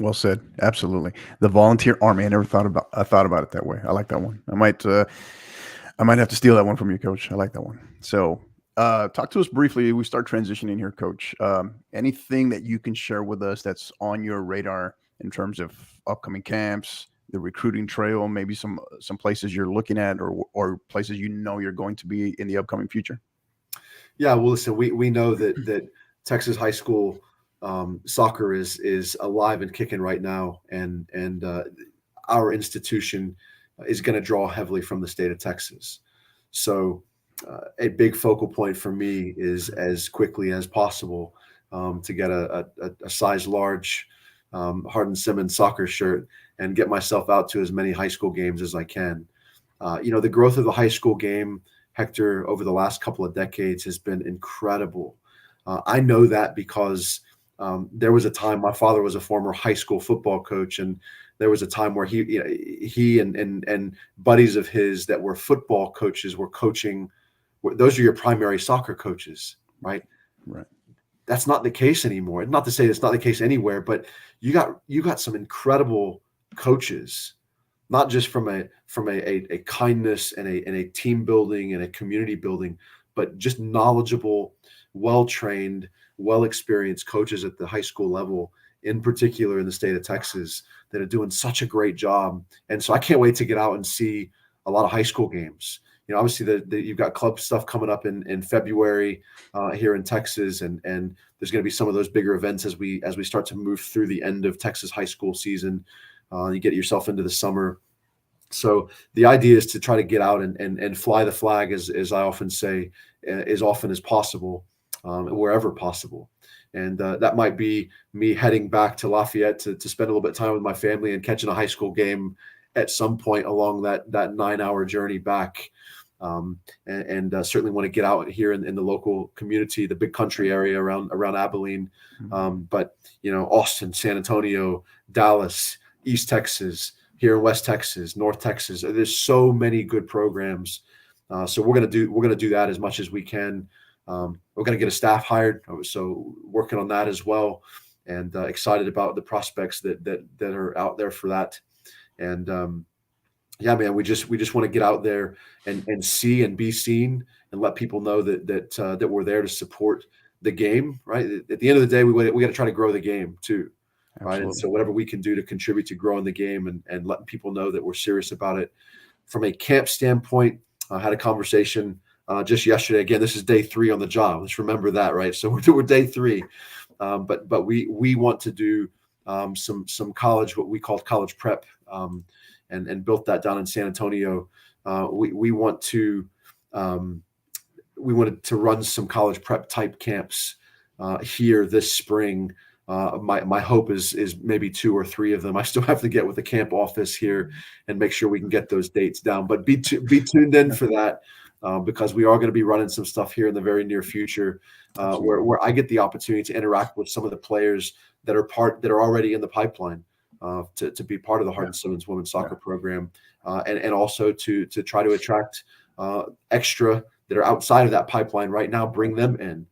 Well said. Absolutely. The volunteer army. I thought about it that way. I like that one. I might have to steal that one from you, Coach. I like that one. So talk to us briefly. We start transitioning here, Coach. Anything that you can share with us that's on your radar in terms of upcoming camps, the recruiting trail, maybe some places you're looking at, or places you're going to be in the upcoming future? Yeah, well, listen, we know that Texas high school soccer is alive and kicking right now, and our institution is going to draw heavily from the state of Texas. So a big focal point for me is, as quickly as possible, to get a size large Hardin Simmons soccer shirt and get myself out to as many high school games as I can. The growth of the high school game, Hector, over the last couple of decades has been incredible. I know that because there was a time, my father was a former high school football coach, and there was a time where he and buddies of his that were football coaches were coaching. Those are your primary soccer coaches, right? Right. That's not the case anymore. Not to say it's not the case anywhere, but you got some incredible coaches, not just from a kindness and a team building and a community building, but just knowledgeable, well-trained, well-experienced coaches at the high school level, in particular in the state of Texas, that are doing such a great job. And so I can't wait to get out and see a lot of high school games. Obviously you've got club stuff coming up in February here in Texas, and there's going to be some of those bigger events as we start to move through the end of Texas high school season. You get yourself into the summer. So the idea is to try to get out and fly the flag, as I often say, as often as possible, wherever possible. And that might be me heading back to Lafayette to spend a little bit of time with my family and catching a high school game at some point along that 9-hour journey back. And certainly want to get out here in the local community, the big country area around Abilene. But Austin, San Antonio, Dallas, East Texas, here in West Texas, North Texas, there's so many good programs. So we're gonna do that as much as we can. We're gonna get a staff hired, so working on that as well, and excited about the prospects that are out there for that. And yeah, man, we just want to get out there and see and be seen, and let people know that we're there to support the game. Right. At the end of the day, we got to try to grow the game too. Right. And so whatever we can do to contribute to growing the game and letting people know that we're serious about it. From a camp standpoint, I had a conversation just yesterday. Again, this is day 3 on the job. Let's remember that, right? So we're day 3, but we want to do some college, what we call college prep, and built that down in San Antonio. We wanted to run some college prep type camps here this spring My hope is maybe 2 or 3 of them. I still have to get with the camp office here and make sure we can get those dates down. But be tuned in for that, because we are going to be running some stuff here in the very near future, where I get the opportunity to interact with some of the players that are already in the pipeline, to be part of the Hardin Simmons women's soccer program, and also to try to attract extra that are outside of that pipeline right now, bring them in.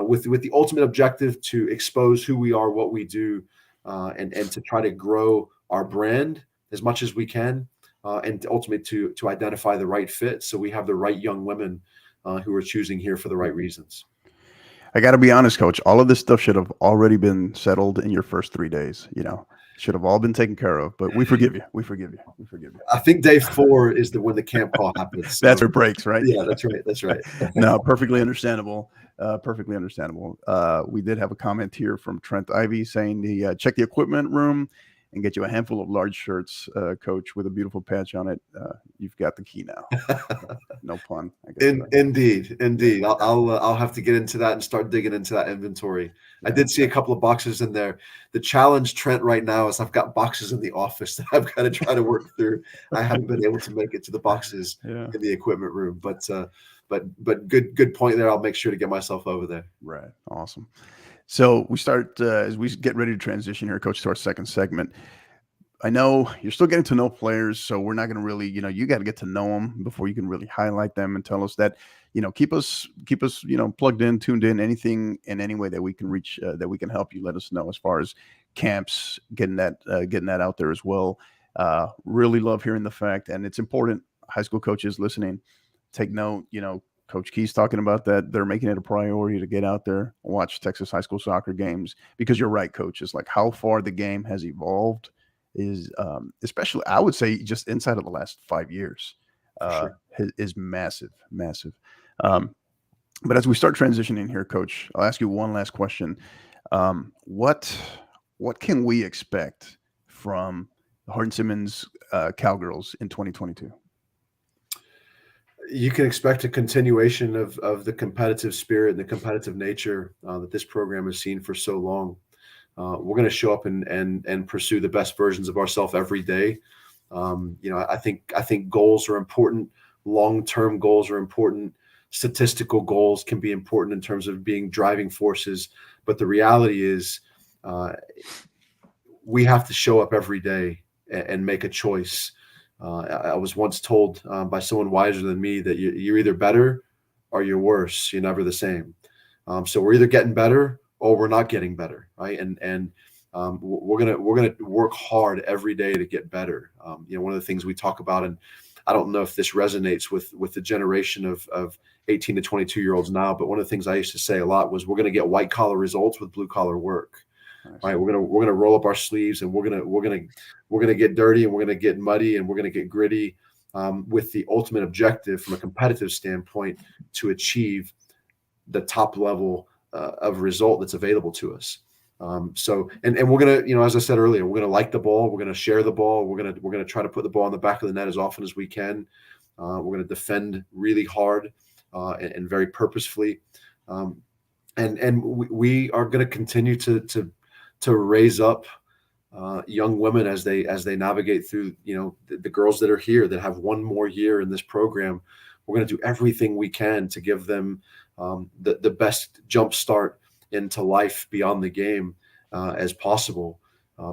With the ultimate objective to expose who we are, what we do, and to try to grow our brand as much as we can, and ultimately to identify the right fit, so we have the right young women who are choosing here for the right reasons. I got to be honest, Coach. All of this stuff should have already been settled in your first 3 days. Should have all been taken care of. But we forgive you. We forgive you. We forgive you. I think day 4 is when the camp call happens. So. That's where it breaks, right? Yeah, that's right. That's right. No, perfectly understandable. Perfectly understandable. We did have a comment here from Trent Ivy saying he check the equipment room and get you a handful of large shirts, Coach, with a beautiful patch on it. You've got the key now. No pun. Indeed. I'll have to get into that and start digging into that inventory. I did see a couple of boxes in there. The challenge, Trent, right now is I've got boxes in the office that I've got to try to work through. I haven't been able to make it to the boxes in the equipment room, but good point there. I'll make sure to get myself over there. Right. Awesome. So we start as we get ready to transition here, Coach, to our second segment. I know you're still getting to know players, so we're not going to really, you got to get to know them before you can really highlight them and tell us that, keep us, plugged in, tuned in, anything in any way that we can reach, that we can help you. Let us know as far as camps, getting that out there as well. Really love hearing the fact, and it's important. High school coaches listening, take note. Coach Key's talking about that. They're making it a priority to get out there, watch Texas high school soccer games, because you're right, Coach. It's like how far the game has evolved is, especially, I would say, just inside of the last 5 years, is massive, massive. But as we start transitioning here, Coach, I'll ask you one last question. What can we expect from the Hardin Simmons Cowgirls in 2022? You can expect a continuation of the competitive spirit and the competitive nature that this program has seen for so long. We're going to show up and pursue the best versions of ourselves every day. I think goals are important. Long-term goals are important. Statistical goals can be important in terms of being driving forces. But the reality is, we have to show up every day and make a choice. I was once told by someone wiser than me that you're either better or you're worse. You're never the same. So we're either getting better or we're not getting better, right? And we're gonna work hard every day to get better. One of the things we talk about, and I don't know if this resonates with the generation of 18 to 22-year-olds now, but one of the things I used to say a lot was we're gonna get white collar results with blue collar work. Right, we're gonna roll up our sleeves and we're gonna get dirty and we're gonna get muddy and we're gonna get gritty, with the ultimate objective from a competitive standpoint to achieve the top level of result that's available to us. So we're gonna, as I said earlier, we're gonna like the ball, we're gonna share the ball, we're gonna try to put the ball on the back of the net as often as we can. We're gonna defend really hard and very purposefully, and we are gonna continue to raise up young women as they navigate through, the girls that are here that have one more year in this program. We're going to do everything we can to give them the best jump start into life beyond the game as possible,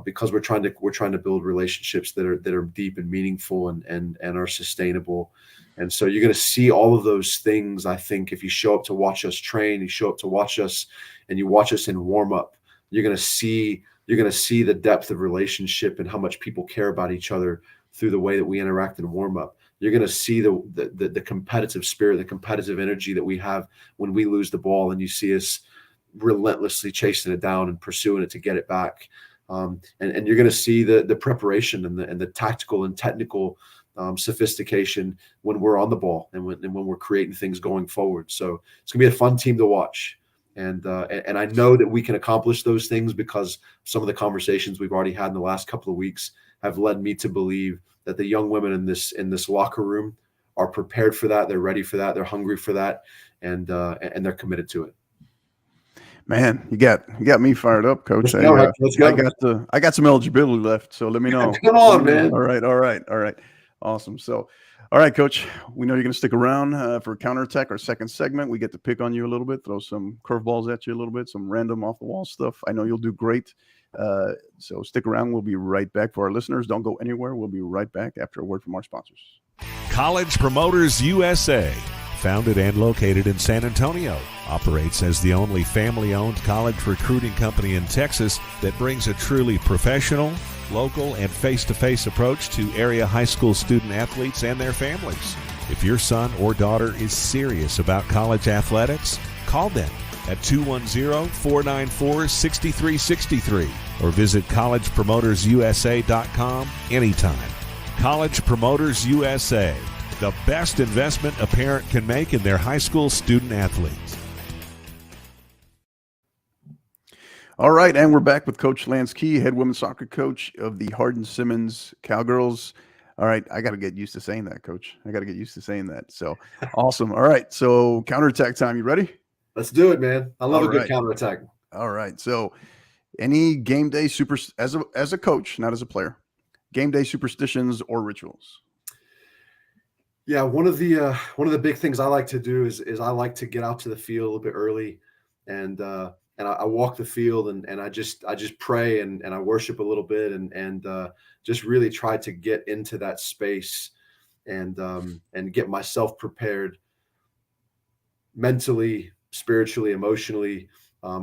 because we're trying to build relationships that are deep and meaningful and are sustainable. And so you're going to see all of those things. I think if you show up to watch us train, you show up to watch us, and you watch us in warm up, you're going to see the depth of relationship and how much people care about each other through the way that we interact in warm up. You're going to see the competitive spirit, the competitive energy that we have when we lose the ball, and you see us relentlessly chasing it down and pursuing it to get it back. And you're going to see the preparation and the tactical and technical sophistication when we're on the ball and when we're creating things going forward. So it's going to be a fun team to watch. And I know that we can accomplish those things because some of the conversations we've already had in the last couple of weeks have led me to believe that the young women in this locker room are prepared for that. They're ready for that. They're hungry for that, and they're committed to it. Man, you got me fired up, Coach. Let's go. Let's go. I got some eligibility left, so let me know. Come on, man. All right. Awesome. So, all right, Coach. We know you're going to stick around for counterattack, our second segment. We get to pick on you a little bit, throw some curveballs at you a little bit, some random off the wall stuff. I know you'll do great. So stick around. We'll be right back. For our listeners, don't go anywhere. We'll be right back after a word from our sponsors. College Promoters USA, founded and located in San Antonio, operates as the only family-owned college recruiting company in Texas that brings a truly professional, local, and face-to-face approach to area high school student athletes and their families. If your son or daughter is serious about college athletics, call them at 210-494-6363 or visit collegepromotersusa.com anytime. College Promoters USA, the best investment a parent can make in their high school student athletes. All right, and we're back with Coach Lance Key, head women's soccer coach of the Hardin Simmons Cowgirls. All right, I got to get used to saying that, Coach. I got to get used to saying that. So awesome. All right, so counterattack time. You ready? Let's do it, man. I love a good counterattack. All right. So any game day as a coach, not as a player, game day superstitions or rituals? Yeah, one of the big things I like to do is I like to get out to the field a little bit early, and I walk the field and I just pray and I worship a little bit and just really try to get into that space and get myself prepared mentally, spiritually, emotionally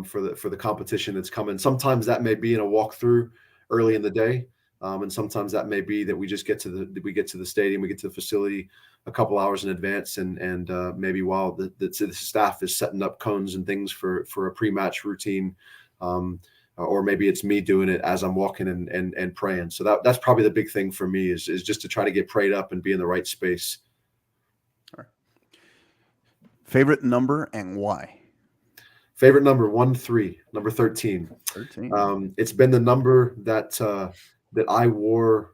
for the competition that's coming. Sometimes that may be in a walkthrough early in the day, and sometimes that may be that we just get to the stadium, we get to the facility a couple hours in advance, and maybe while the staff is setting up cones and things for a pre-match routine, or maybe it's me doing it as I'm walking and praying. So that's probably the big thing for me is just to try to get prayed up and be in the right space. All right. Favorite number and why? Favorite number 13, number 13. 13. It's been the number that I wore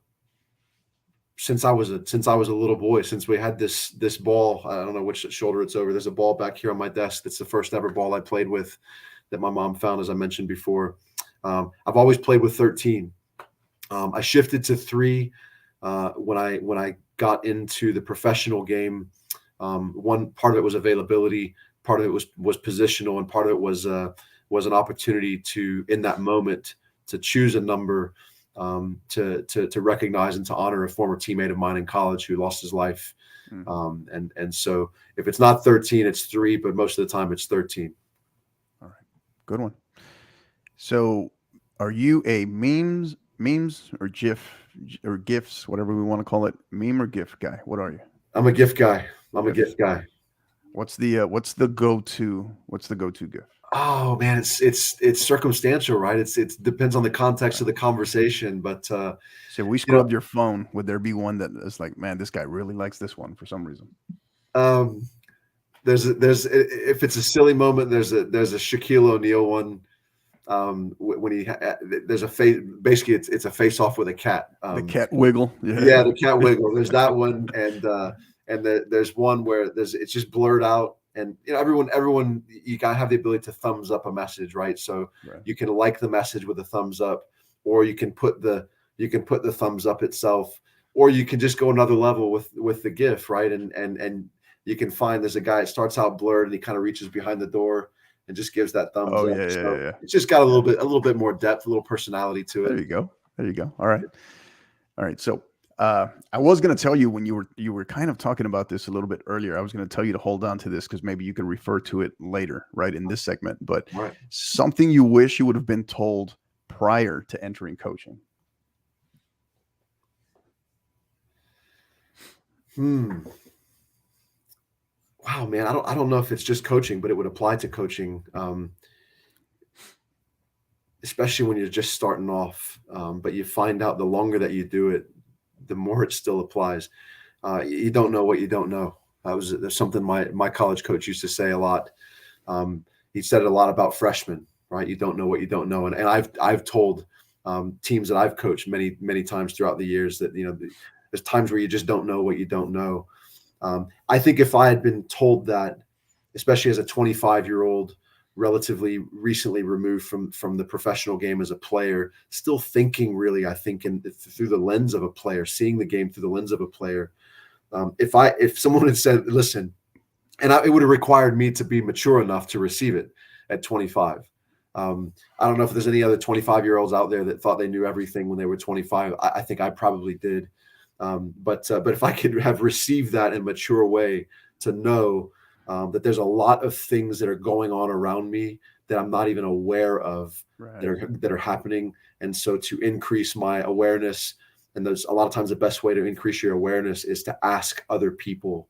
since I was a little boy. Since we had this ball, I don't know which shoulder it's over. There's a ball back here on my desk. That's the first ever ball I played with, that my mom found, as I mentioned before. I've always played with 13. I shifted to 3 when I got into the professional game. One part of it was availability, part of it was positional, and part of it was an opportunity to, in that moment, to choose a number to recognize and to honor a former teammate of mine in college who lost his life. And so if it's not 13, it's 3, but most of the time it's 13. All right. Good one. So are you a memes or GIF or GIFs, whatever we want to call it, meme or GIF guy? What are you? I'm a GIF guy. I'm a GIF guy. What's the go-to GIF? Oh man, it's circumstantial, right? It depends on the context of the conversation, but so we scrubbed your phone. Would there be one that is like, man, this guy really likes this one for some reason? There's if it's a silly moment, there's a Shaquille O'Neal one. When there's a face, basically it's a face off with a cat. The cat wiggle. Yeah, the cat wiggle. There's that one, and there's one where it's just blurred out. And everyone, you gotta have the ability to thumbs up a message, right? So you can like the message with a thumbs up, or you can put the thumbs up itself, or you can just go another level with the GIF, right? And you can find there's a guy. It starts out blurred, and he kind of reaches behind the door and just gives that thumbs up. Yeah. It's just got a little bit more depth, a little personality to it. There you go. All right. So I was going to tell you when you were kind of talking about this a little bit earlier, I was going to tell you to hold on to this because maybe you can refer to it later, right, in this segment. But something you wish you would have been told prior to entering coaching. Wow, man, I don't know if it's just coaching, but it would apply to coaching, especially when you're just starting off. But you find out the longer that you do it, the more it still applies. You don't know what you don't know. There's something my college coach used to say a lot. He said it a lot about freshmen, right? You don't know what you don't know. And I've told teams that I've coached many times throughout the years that, there's times where you just don't know what you don't know. I think if I had been told that, especially as a 25-year-old, relatively recently removed from the professional game as a player, still thinking really, I think, through the lens of a player, seeing the game through the lens of a player. If someone had said, listen, it would have required me to be mature enough to receive it at 25. I don't know if there's any other 25-year-olds out there that thought they knew everything when they were 25. I think I probably did. But if I could have received that in a mature way, to know that there's a lot of things that are going on around me that I'm not even aware of, that are happening. And so to increase my awareness, and there's a lot of times the best way to increase your awareness is to ask other people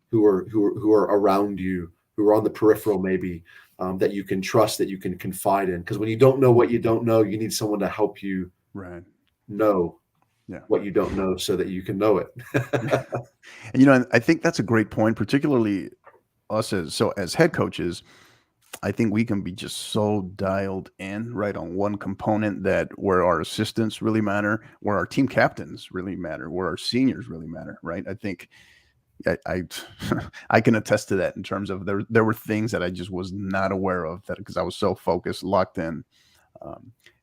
who are around you, who are on the peripheral maybe, that you can trust, that you can confide in. Because when you don't know what you don't know, you need someone to help you know what you don't know so that you can know it. And I think that's a great point, particularly us as head coaches. I think we can be just so dialed in right on one component, that where our assistants really matter, where our team captains really matter, where our seniors really matter, right? I think I can attest to that in terms of there were things that I just was not aware of, that because I was so focused, locked in,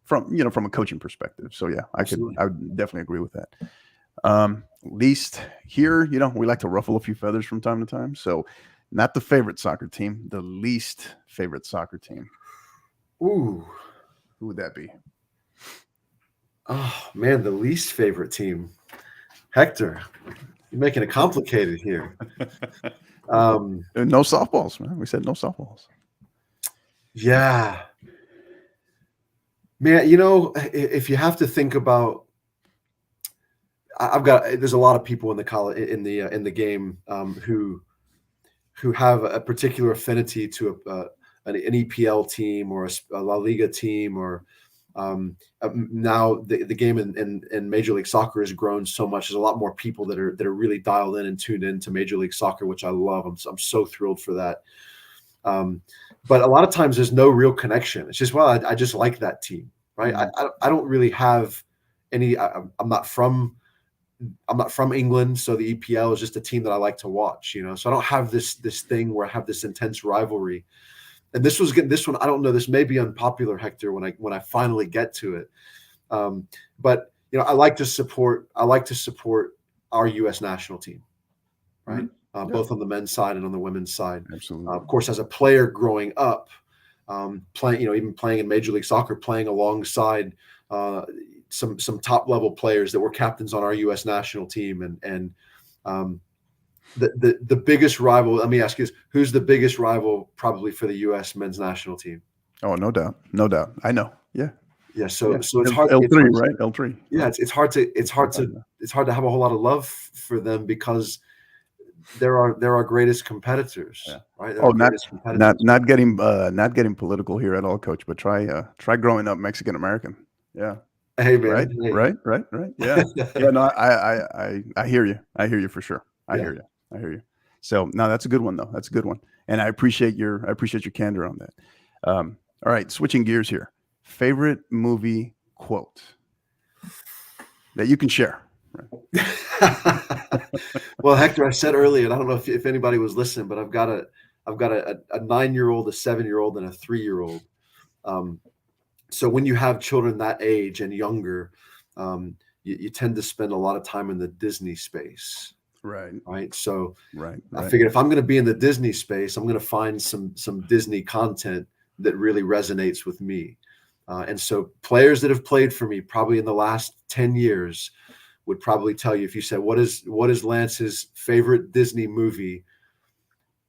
from a coaching perspective. So yeah, I would definitely agree with that. Least here, we like to ruffle a few feathers from time to time. So not the favorite soccer team, the least favorite soccer team. Ooh, who would that be? Oh man, the least favorite team. Hector, you're making it complicated here. No softballs, man. We said no softballs. Yeah. Man, if you have to think about, there's a lot of people in the game who have a particular affinity to an EPL team or a La Liga team, or now the game in Major League Soccer has grown so much. There's a lot more people that are really dialed in and tuned in to Major League Soccer, which I love. I'm so thrilled for that. But a lot of times there's no real connection. It's just, well, I just like that team, right? Mm-hmm. I don't really have any. I'm not from England, so the EPL is just a team that I like to watch. So I don't have this thing where I have this intense rivalry. And this one, I don't know. This may be unpopular, Hector, when I finally get to it. But I like to support our U.S. national team, right? Mm-hmm. Both on the men's side and on the women's side. Absolutely. Of course, as a player growing up, even playing in Major League Soccer, playing alongside some top level players that were captains on our U.S. national team, and the biggest rival. Let me ask you this: who's the biggest rival probably for the U.S. men's national team? Oh, no doubt. I know. Yeah. Yeah. So it's hard. L3, right? L3. Yeah. It's hard to have a whole lot of love for them, because they're our greatest competitors, right? Not getting political here at all, Coach, but try growing up Mexican American. Yeah. Hey man. Right. Yeah. Yeah. No, I hear you. I hear you for sure. I hear you. So no, that's a good one though. That's a good one, and I appreciate your candor on that. All right, switching gears here. Favorite movie quote that you can share. Well, Hector, I said earlier, and I don't know if anybody was listening, but I've got a 9-year-old, a 7-year-old, and a 3-year-old. So when you have children that age and younger, you tend to spend a lot of time in the Disney space. Right. So I figured if I'm going to be in the Disney space, I'm going to find some Disney content that really resonates with me. And so players that have played for me probably in the last 10 years would probably tell you, if you said, what is Lance's favorite Disney movie?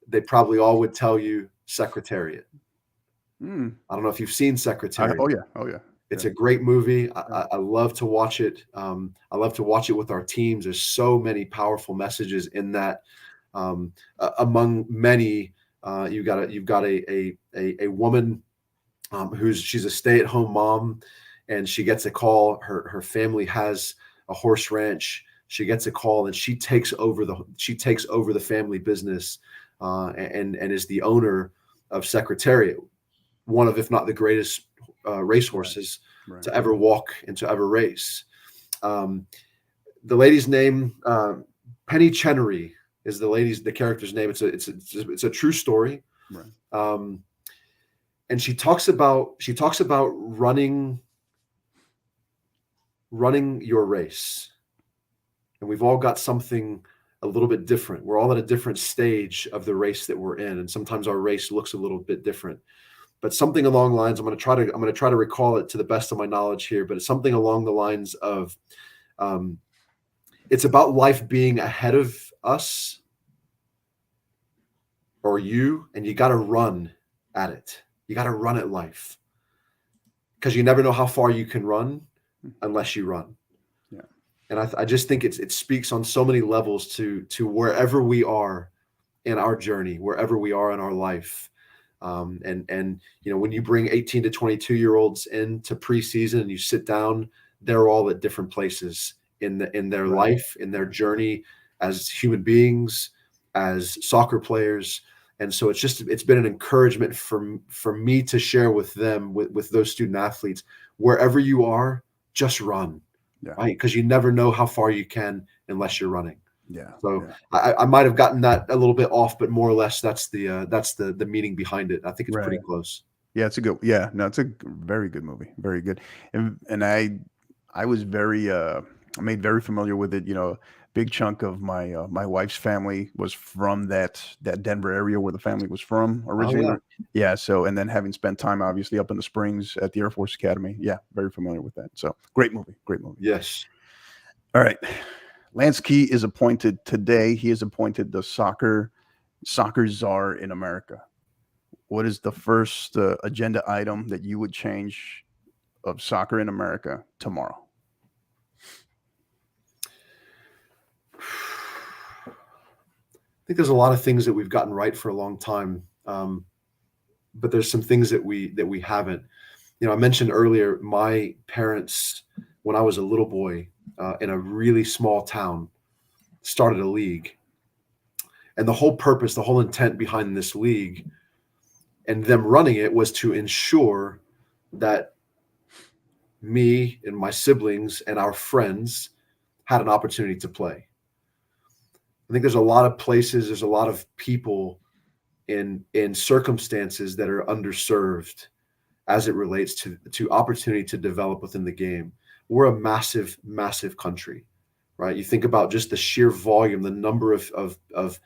They probably all would tell you Secretariat. I don't know if you've seen Secretariat. Oh yeah. It's a great movie. I love to watch it. I love to watch it with our teams. There's so many powerful messages in that. Among many, you've got a woman she's a stay-at-home mom, and she gets a call. Her family has a horse ranch. She gets a call, and she takes over the family business, and is the owner of Secretariat, one of, if not the greatest racehorses to ever walk and to ever race. The lady's name, Penny Chenery, is the character's name. It's a true story. and she talks about running your race. And we've all got something a little bit different. We're all at a different stage of the race that we're in, and sometimes our race looks a little bit different. But something along the lines, I'm going to try to recall it to the best of my knowledge here, but it's something along the lines of it's about life being ahead of us or you, and you got to run at it. You got to run at life, because you never know how far you can run unless you run. Yeah. And I just think it speaks on so many levels to wherever we are in our journey, wherever we are in our life. And when you bring 18 to 22-year-olds into preseason and you sit down, they're all at different places in their life, in their journey as human beings, as soccer players. And so it's been an encouragement for me to share with them, with those student athletes, wherever you are, just run, right? Because you never know how far you can unless you're running. Yeah. So yeah. I might have gotten that a little bit off, but more or less that's the meaning behind it. I think it's pretty close. Yeah, it's a very good movie. Very good. And I was made very familiar with it. Big chunk of my wife's family was from that Denver area where the family was from originally. Oh, yeah. So, and then having spent time obviously up in the Springs at the Air Force Academy. Yeah, very familiar with that. So great movie. Yes. All right. Lance Key is appointed today. He is appointed the soccer czar in America. What is the first agenda item that you would change of soccer in America tomorrow? I think there's a lot of things that we've gotten right for a long time, but there's some things that we haven't. I mentioned earlier, my parents, when I was a little boy in a really small town, started a league, and the whole purpose, the whole intent behind this league, and them running it was to ensure that me and my siblings and our friends had an opportunity to play. I think there's a lot of places, there's a lot of people in circumstances that are underserved as it relates to opportunity to develop within the game. We're a massive, massive country, right? You think about just the sheer volume, the number of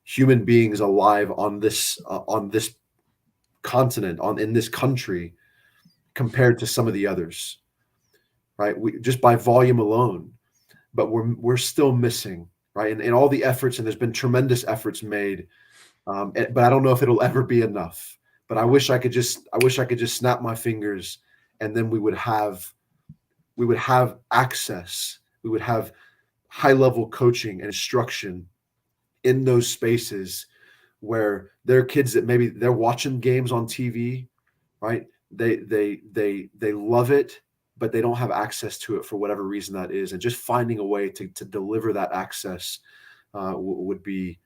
human beings alive on this continent, in this country, compared to some of the others, right? We just by volume alone, but we're still missing. Right. And all the efforts, and there's been tremendous efforts made. But I don't know if it'll ever be enough. But I wish I could just snap my fingers, and then we would have access. We would have high level coaching and instruction in those spaces where there are kids that maybe they're watching games on TV, right? They love it, but they don't have access to it for whatever reason that is. And just finding a way to deliver that access would be,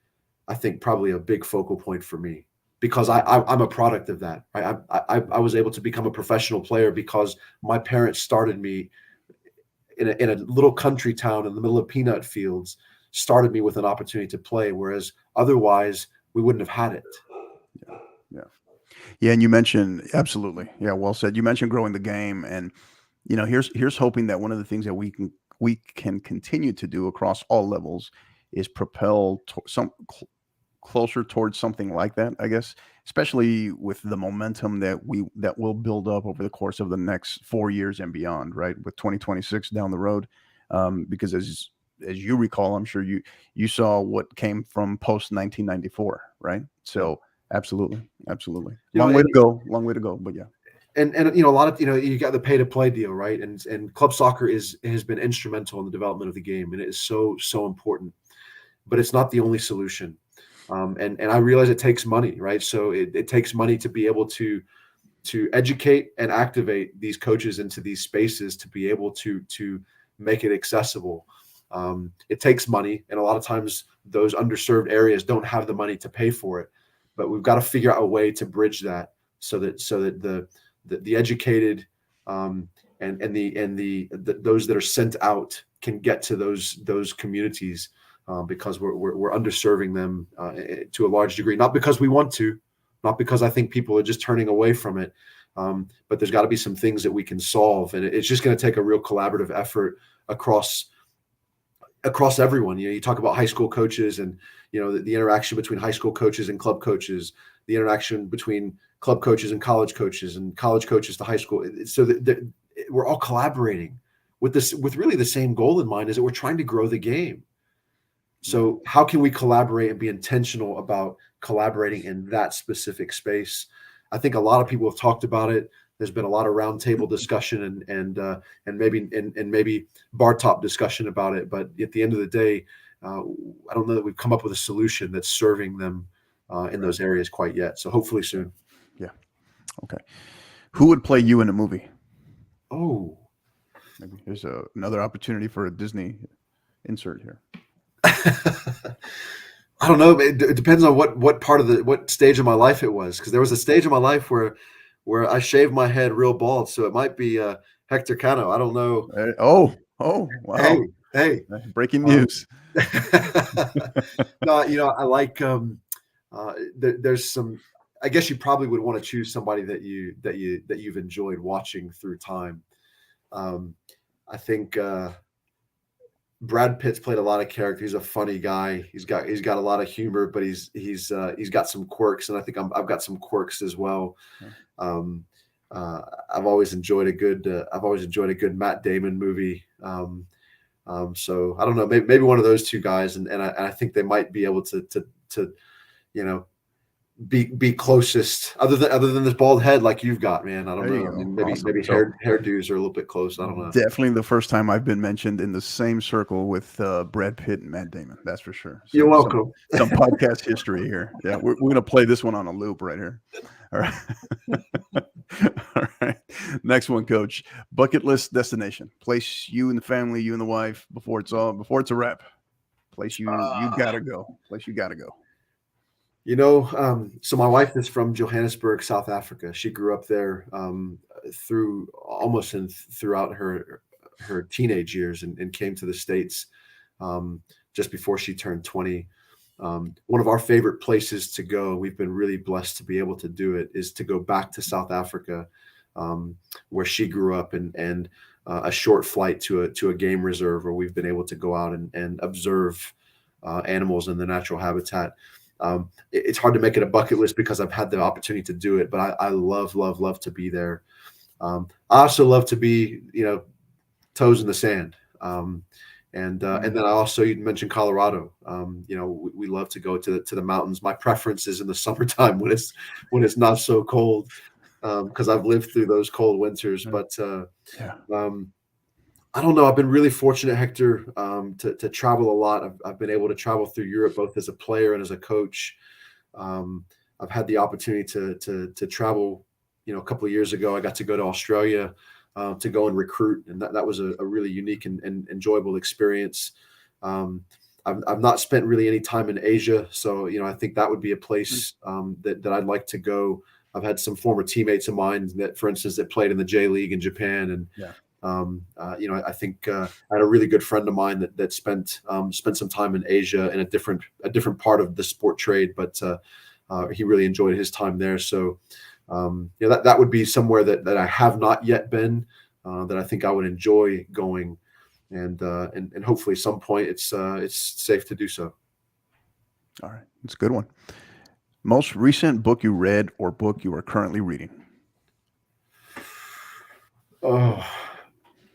I think, probably a big focal point for me, because I'm a product of that. Right? I was able to become a professional player because my parents started me in a little country town in the middle of peanut fields, started me with an opportunity to play, whereas otherwise we wouldn't have had it. Yeah. And you mentioned, absolutely. Yeah. Well said. You mentioned growing the game, and here's hoping that one of the things that we can continue to do across all levels is propel closer towards something like that, I guess, especially with the momentum that will build up over the course of the next 4 years and beyond, right? With 2026 down the road, because as you recall, I'm sure you saw what came from post 1994, right? So absolutely. Long way to go, but yeah. And a lot of you got the pay to play deal, right? And club soccer has been instrumental in the development of the game, and it is so important. But it's not the only solution. And I realize it takes money, right? So it takes money to be able to educate and activate these coaches into these spaces to be able to make it accessible. It takes money, and a lot of times those underserved areas don't have the money to pay for it. But we've got to figure out a way to bridge that so that the educated and those that are sent out can get to those communities, because we're underserving them to a large degree, not because we want to, not because I think people are just turning away from it. But there's got to be some things that we can solve, and it's just going to take a real collaborative effort across everyone. You talk about high school coaches, and the interaction between high school coaches and club coaches, the interaction between club coaches and college coaches to high school. So that we're all collaborating with really the same goal in mind, is that we're trying to grow the game. So how can we collaborate and be intentional about collaborating in that specific space? I think a lot of people have talked about it. There's been a lot of roundtable discussion and maybe bar top discussion about it. But at the end of the day, I don't know that we've come up with a solution that's serving them in those areas quite yet. So hopefully soon. Yeah. Okay. Who would play you in a movie? Oh, maybe there's another opportunity for a Disney insert here. I don't know. It depends on what stage of my life it was, because there was a stage of my life where I shaved my head real bald, so it might be Hector Cano. I don't know. Oh, wow! Hey, breaking news. No, I like. There's some. I guess you probably would want to choose somebody that you've enjoyed watching through time. I think. Brad Pitt's played a lot of characters. He's a funny guy. He's got a lot of humor, but he's got some quirks, and I think I've got some quirks as well. I've always enjoyed a good Matt Damon movie. So I don't know, maybe one of those two guys, and I think they might be able to be closest, other than this bald head like you've got, man. I don't know. I mean, maybe hairdos are a little bit close. I don't know. Definitely the first time I've been mentioned in the same circle with Brad Pitt and Matt Damon. That's for sure. So you're welcome. Some podcast history here. Yeah, we're gonna play this one on a loop right here. All right. All right. Next one, Coach. Bucket list destination. Place you and the family, you and the wife, before it's a wrap. Place you gotta go. Place you gotta go. So my wife is from Johannesburg, South Africa. She grew up there throughout her teenage years, and came to the States just before she turned 20. One of our favorite places to go, we've been really blessed to be able to do it, is to go back to South Africa, where she grew up, and a short flight to a game reserve where we've been able to go out and observe animals in the natural habitat. It's hard to make it a bucket list because I've had the opportunity to do it, but I love to be there. I also love to be, toes in the sand. And then I also, you mentioned Colorado. We love to go to the mountains. My preference is in the summertime when it's not so cold, because I've lived through those cold winters. But I don't know. I've been really fortunate, Hector, to travel a lot. I've been able to travel through Europe, both as a player and as a coach. I've had the opportunity to travel. A couple of years ago, I got to go to Australia to go and recruit, and that was a really unique and enjoyable experience. I've not spent really any time in Asia, so I think that would be a place that I'd like to go. I've had some former teammates of mine that, for instance, that played in the J League in Japan, and I think I had a really good friend of mine that spent some time in Asia in a different part of the sport trade, but he really enjoyed his time there. So that would be somewhere that I have not yet been, that I think I would enjoy going, and hopefully at some point it's safe to do so. All right, it's a good one. Most recent book you read or book you are currently reading? Oh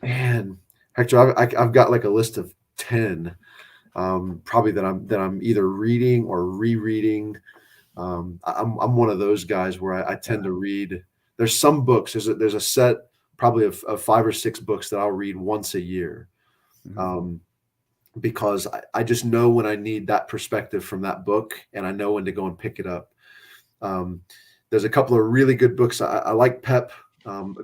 man, Hector, I've got like a list of 10, probably that I'm either reading or rereading. I'm one of those guys where I tend to read. There's some books. There's a set probably of 5 or 6 books that I'll read once a year, because I just know when I need that perspective from that book, and I know when to go and pick it up. There's a couple of really good books. I like Pep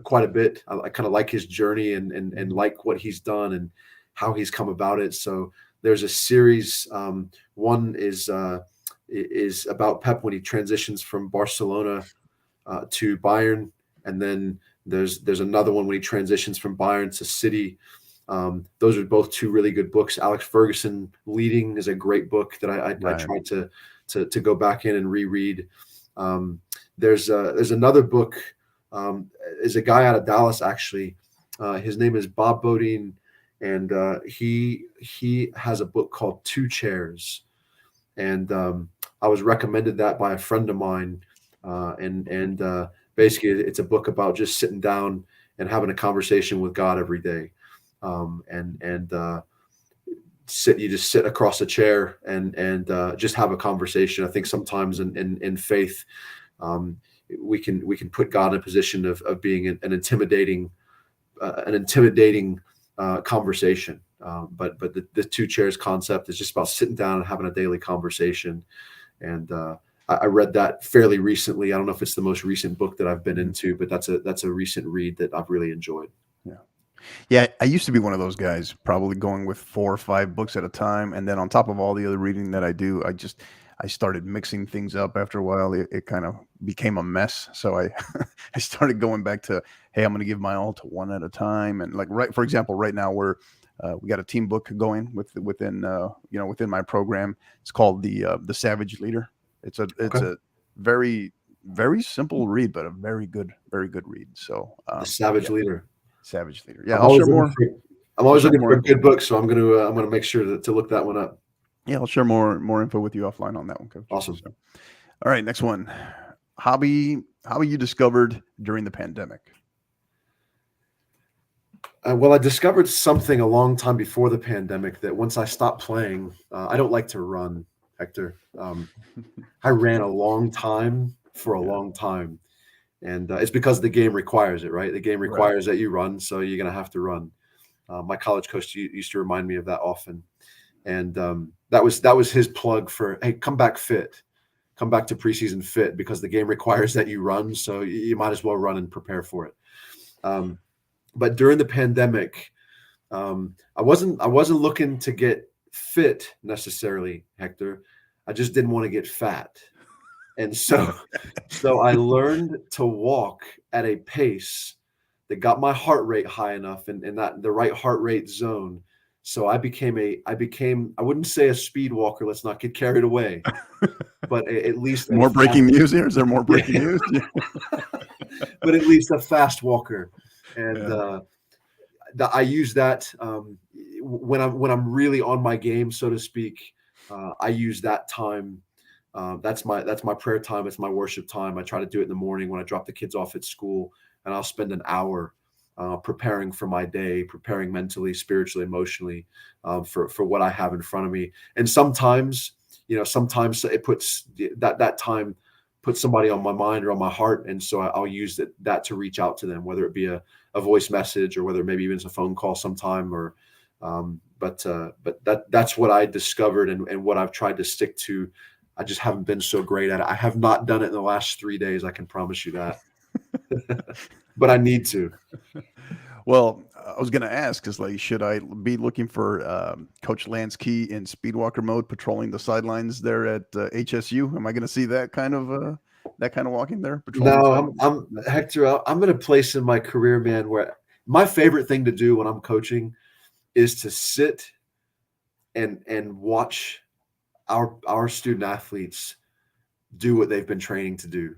quite a bit. I kind of like his journey and like what he's done and how he's come about it. So there's a series. One is about Pep when he transitions from Barcelona to Bayern, and then there's another one when he transitions from Bayern to City. Those are both 2 really good books. Alex Ferguson Leading is a great book that I tried to go back in and reread. There's another book. Is a guy out of Dallas, actually. His name is Bob Bodine, and he has a book called Two Chairs, and I was recommended that by a friend of mine, and basically it's a book about just sitting down and having a conversation with God every day, and you just sit across a chair and just have a conversation. I think sometimes in faith, we can put God in a position of being an intimidating conversation. But the two chairs concept is just about sitting down and having a daily conversation. And I read that fairly recently. I don't know if it's the most recent book that I've been into, but that's a recent read that I've really enjoyed. Yeah, I used to be one of those guys, probably going with 4 or 5 books at a time. And then on top of all the other reading that I do, I started mixing things up after a while. It kind of became a mess. So I I started going back to, hey, I'm going to give my all to one at a time. And like, for example, right now we got a team book going within my program. It's called the Savage Leader. It's a very, very simple read, but a very good read. So the Savage Leader. Savage Leader. Yeah, I'm always looking for a good book, so I'm gonna make sure to look that one up. Yeah, I'll share more info with you offline on that one, Coach. Awesome. So, all right, next one. Hobby you discovered during the pandemic. Well, I discovered something a long time before the pandemic that once I stopped playing, I don't like to run, Hector. I ran a long time for a long time. And it's because the game requires it, right? The game requires that you run, so you're going to have to run. My college coach used to remind me of that often. And that was his plug for, hey, come back fit. Come back to preseason fit because the game requires that you run, so you might as well run and prepare for it. But during the pandemic, I wasn't looking to get fit necessarily, Hector. I just didn't want to get fat. And so I learned to walk at a pace that got my heart rate high enough and that the right heart rate zone. So I became I wouldn't say a speed walker. Let's not get carried away, but at least more breaking news here. Is there more breaking news? But at least a fast walker. And I use that when I'm really on my game, so to speak. I use that time. That's my prayer time. It's my worship time. I try to do it in the morning when I drop the kids off at school, and I'll spend an hour preparing for my day, preparing mentally, spiritually, emotionally for what I have in front of me. And sometimes it puts that time puts somebody on my mind or on my heart, and so I'll use that to reach out to them, whether it be a voice message or whether maybe even it's a phone call sometime. Or but that's what I discovered and what I've tried to stick to. I just haven't been so great at it. I have not done it in the last 3 days. I can promise you that. But I need to. Well, I was going to ask, should I be looking for Coach Lance Key in Speedwalker mode, patrolling the sidelines there at HSU? Am I going to see that kind of walking there? No, I'm Hector. I'm in a place in my career, man, where my favorite thing to do when I'm coaching is to sit and watch our student athletes do what they've been training to do,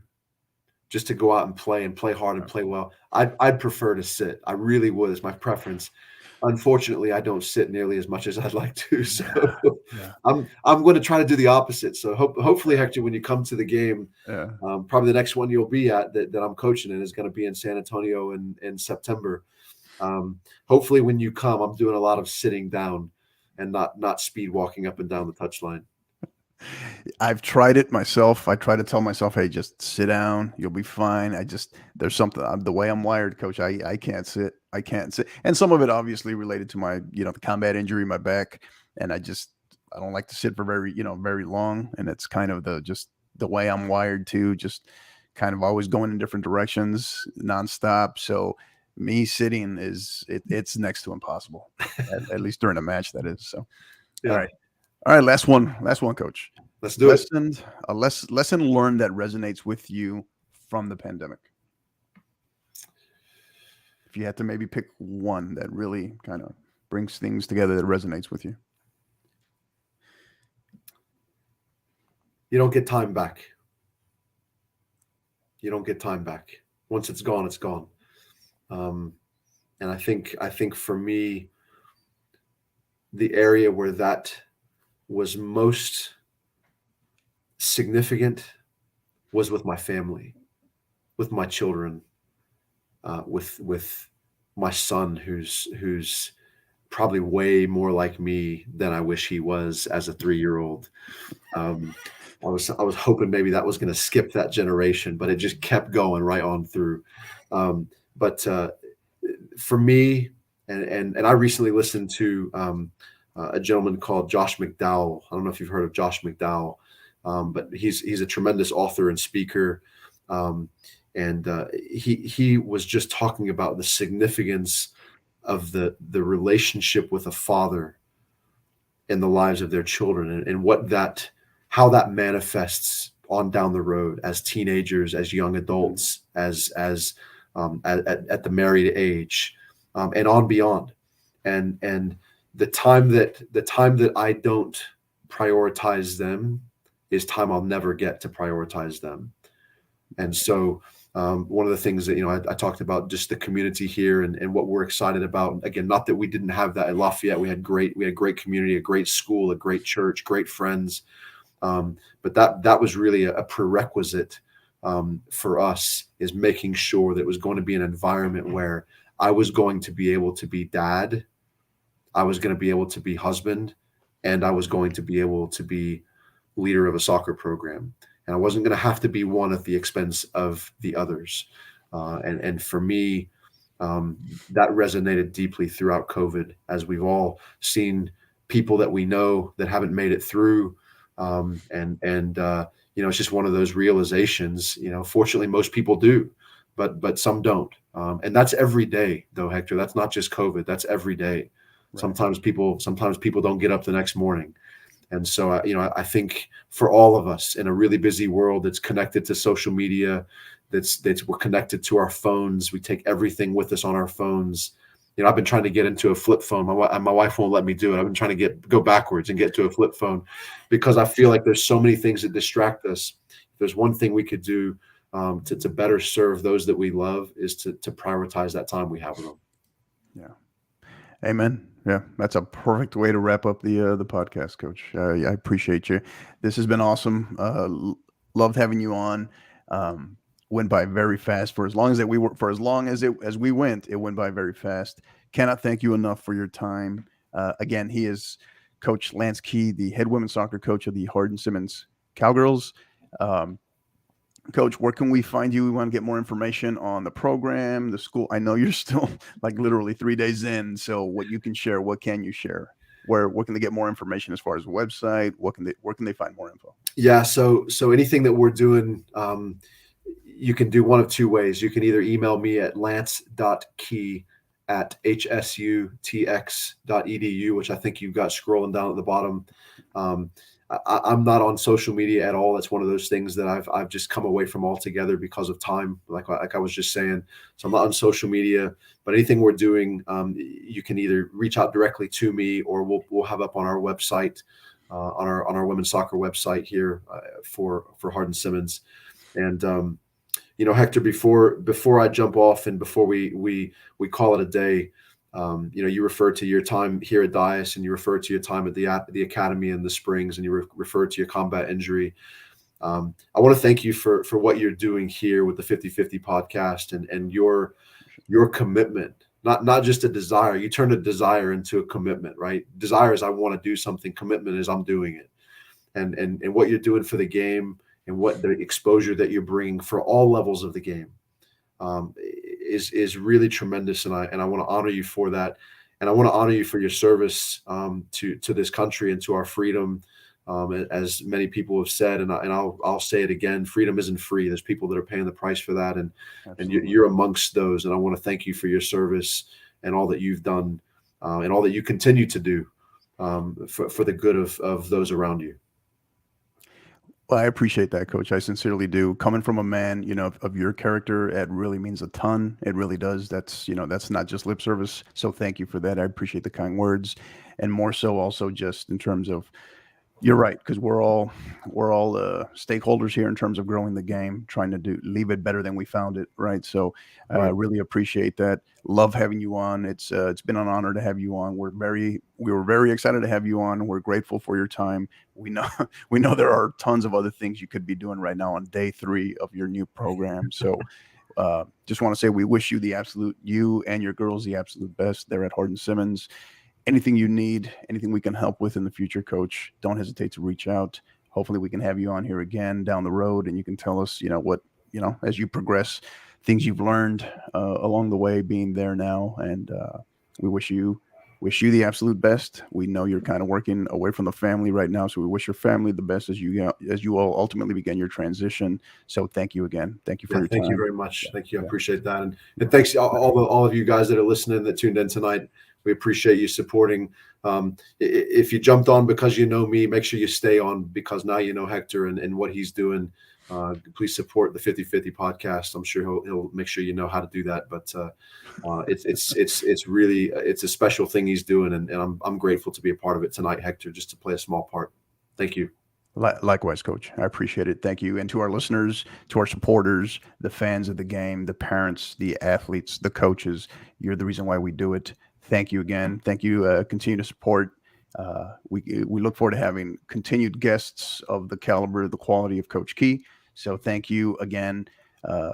just to go out and play hard and play well. I'd prefer to sit. I really would. It's my preference. Unfortunately, I don't sit nearly as much as I'd like to. So I'm going to try to do the opposite. So hopefully, Hector, when you come to the game, probably the next one you'll be at that I'm coaching in is going to be in San Antonio in September. Hopefully, when you come, I'm doing a lot of sitting down and not speed walking up and down the touchline. I've tried it myself. I try to tell myself, hey, just sit down. You'll be fine. There's something, the way I'm wired, Coach, I can't sit. I can't sit. And some of it obviously related to my, the combat injury, my back. And I don't like to sit for very long. And it's kind of the way I'm wired to, just kind of always going in different directions nonstop. So me sitting it's next to impossible, at least during a match, that is. So, yeah. All right, last one, Coach. Let's do it. A lesson learned that resonates with you from the pandemic. If you had to maybe pick one that really kind of brings things together that resonates with you. You don't get time back. You don't get time back. Once it's gone, it's gone. And I think for me, the area where that was most significant was with my family, with my children, with my son, who's probably way more like me than I wish he was as a 3-year-old. I was hoping maybe that was going to skip that generation, but it just kept going right on through. But for me, and I recently listened to a gentleman called Josh McDowell. I don't know if you've heard of Josh McDowell, but he's a tremendous author and speaker. And he was just talking about the significance of the relationship with a father in the lives of their children, and how that manifests on down the road as teenagers, as young adults, as at the married age, and on beyond. And the time that I don't prioritize them is time I'll never get to prioritize them. And so one of the things that, I talked about, just the community here and what we're excited about. Again, not that we didn't have that in Lafayette. We had great community, a great school, a great church, great friends. But that was really a prerequisite for us, is making sure that it was going to be an environment where I was going to be able to be dad, I was going to be able to be husband, and I was going to be able to be leader of a soccer program. And I wasn't going to have to be one at the expense of the others. And for me, that resonated deeply throughout COVID, as we've all seen people that we know that haven't made it through. It's just one of those realizations. Fortunately, most people do, but some don't. And that's every day, though, Hector. That's not just COVID. That's every day. Right. Sometimes people don't get up the next morning. And so, I think for all of us in a really busy world that's connected to social media, we're connected to our phones. We take everything with us on our phones. I've been trying to get into a flip phone. My wife won't let me do it. I've been trying to go backwards and get to a flip phone, because I feel like there's so many things that distract us. If there's one thing we could do to better serve those that we love, is to prioritize that time we have with them. Yeah. Amen. Yeah, that's a perfect way to wrap up the podcast, Coach. I appreciate you. This has been awesome. Loved having you on. Went by very fast for as long as we went. It went by very fast. Cannot thank you enough for your time. Again, he is Coach Lance Key, the head women's soccer coach of the Hardin Simmons Cowgirls. Coach, where can we find you? We want to get more information on the program, the school. I know you're still like literally 3 days in. So what you can share, what can you share? Where can they get more information as far as the website? Where can they find more info? Yeah. So anything that we're doing, you can do one of two ways. You can either email me at lance.key@hsutx.edu, which I think you've got scrolling down at the bottom. I'm not on social media at all. That's one of those things that I've just come away from altogether because of time, like I was just saying. So I'm not on social media, but anything we're doing, you can either reach out directly to me, or we'll have up on our website, on our women's soccer website here for Hardin Simmons. And Hector, before I jump off and before we call it a day, you referred to your time here at Dias, and you referred to your time at the academy in the Springs, and you referred to your combat injury. I want to thank you for what you're doing here with the 50/50 podcast and your commitment. Not just a desire. You turned a desire into a commitment, right? Desire is I want to do something. Commitment is I'm doing it. And what you're doing for the game, and what the exposure that you're bringing for all levels of the game is really tremendous. And I want to honor you for that. And I want to honor you for your service to this country and to our freedom. As many people have said, and I'll say it again, freedom isn't free. There's people that are paying the price for that. And you're amongst those. And I want to thank you for your service and all that you've done and all that you continue to do for the good of those around you. Well, I appreciate that, Coach. I sincerely do. Coming from a man, of your character, it really means a ton. It really does. That's not just lip service. So thank you for that. I appreciate the kind words, and more so also just in terms of You're right, because we're all stakeholders here in terms of growing the game, trying to leave it better than we found it, right? So Right. really appreciate that. Love having you on. It's been an honor to have you on. We were very excited to have you on. We're grateful for your time. We know we know there are tons of other things you could be doing right now on day 3 of your new program. So just want to say we wish you and your girls the absolute best there at Hardin Simmons. Anything you need, anything we can help with in the future, Coach, don't hesitate to reach out. Hopefully we can have you on here again down the road, and you can tell us, as you progress, things you've learned along the way being there now. And we wish you the absolute best. We know you're kind of working away from the family right now, so we wish your family the best as you all ultimately begin your transition. So thank you again. Thank you for your time. Thank you very much. Thank you. I appreciate that. And thanks all of you guys that are listening, that tuned in tonight. We appreciate you supporting. If you jumped on because you know me, make sure you stay on because now you know Hector and what he's doing. Please support the 50/50 podcast. I'm sure he'll make sure you know how to do that. But it's really it's a special thing he's doing, and I'm grateful to be a part of it tonight, Hector, just to play a small part. Thank you. Likewise, Coach. I appreciate it. Thank you. And to our listeners, to our supporters, the fans of the game, the parents, the athletes, the coaches, you're the reason why we do it. Thank you again. Thank you. Continue to support. We look forward to having continued guests of the caliber, the quality of Coach Key. So thank you again.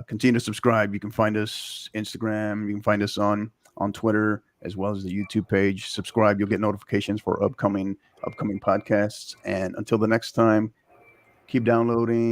Continue to subscribe. You can find us Instagram. You can find us on Twitter as well as the YouTube page. Subscribe. You'll get notifications for upcoming podcasts. And until the next time, keep downloading.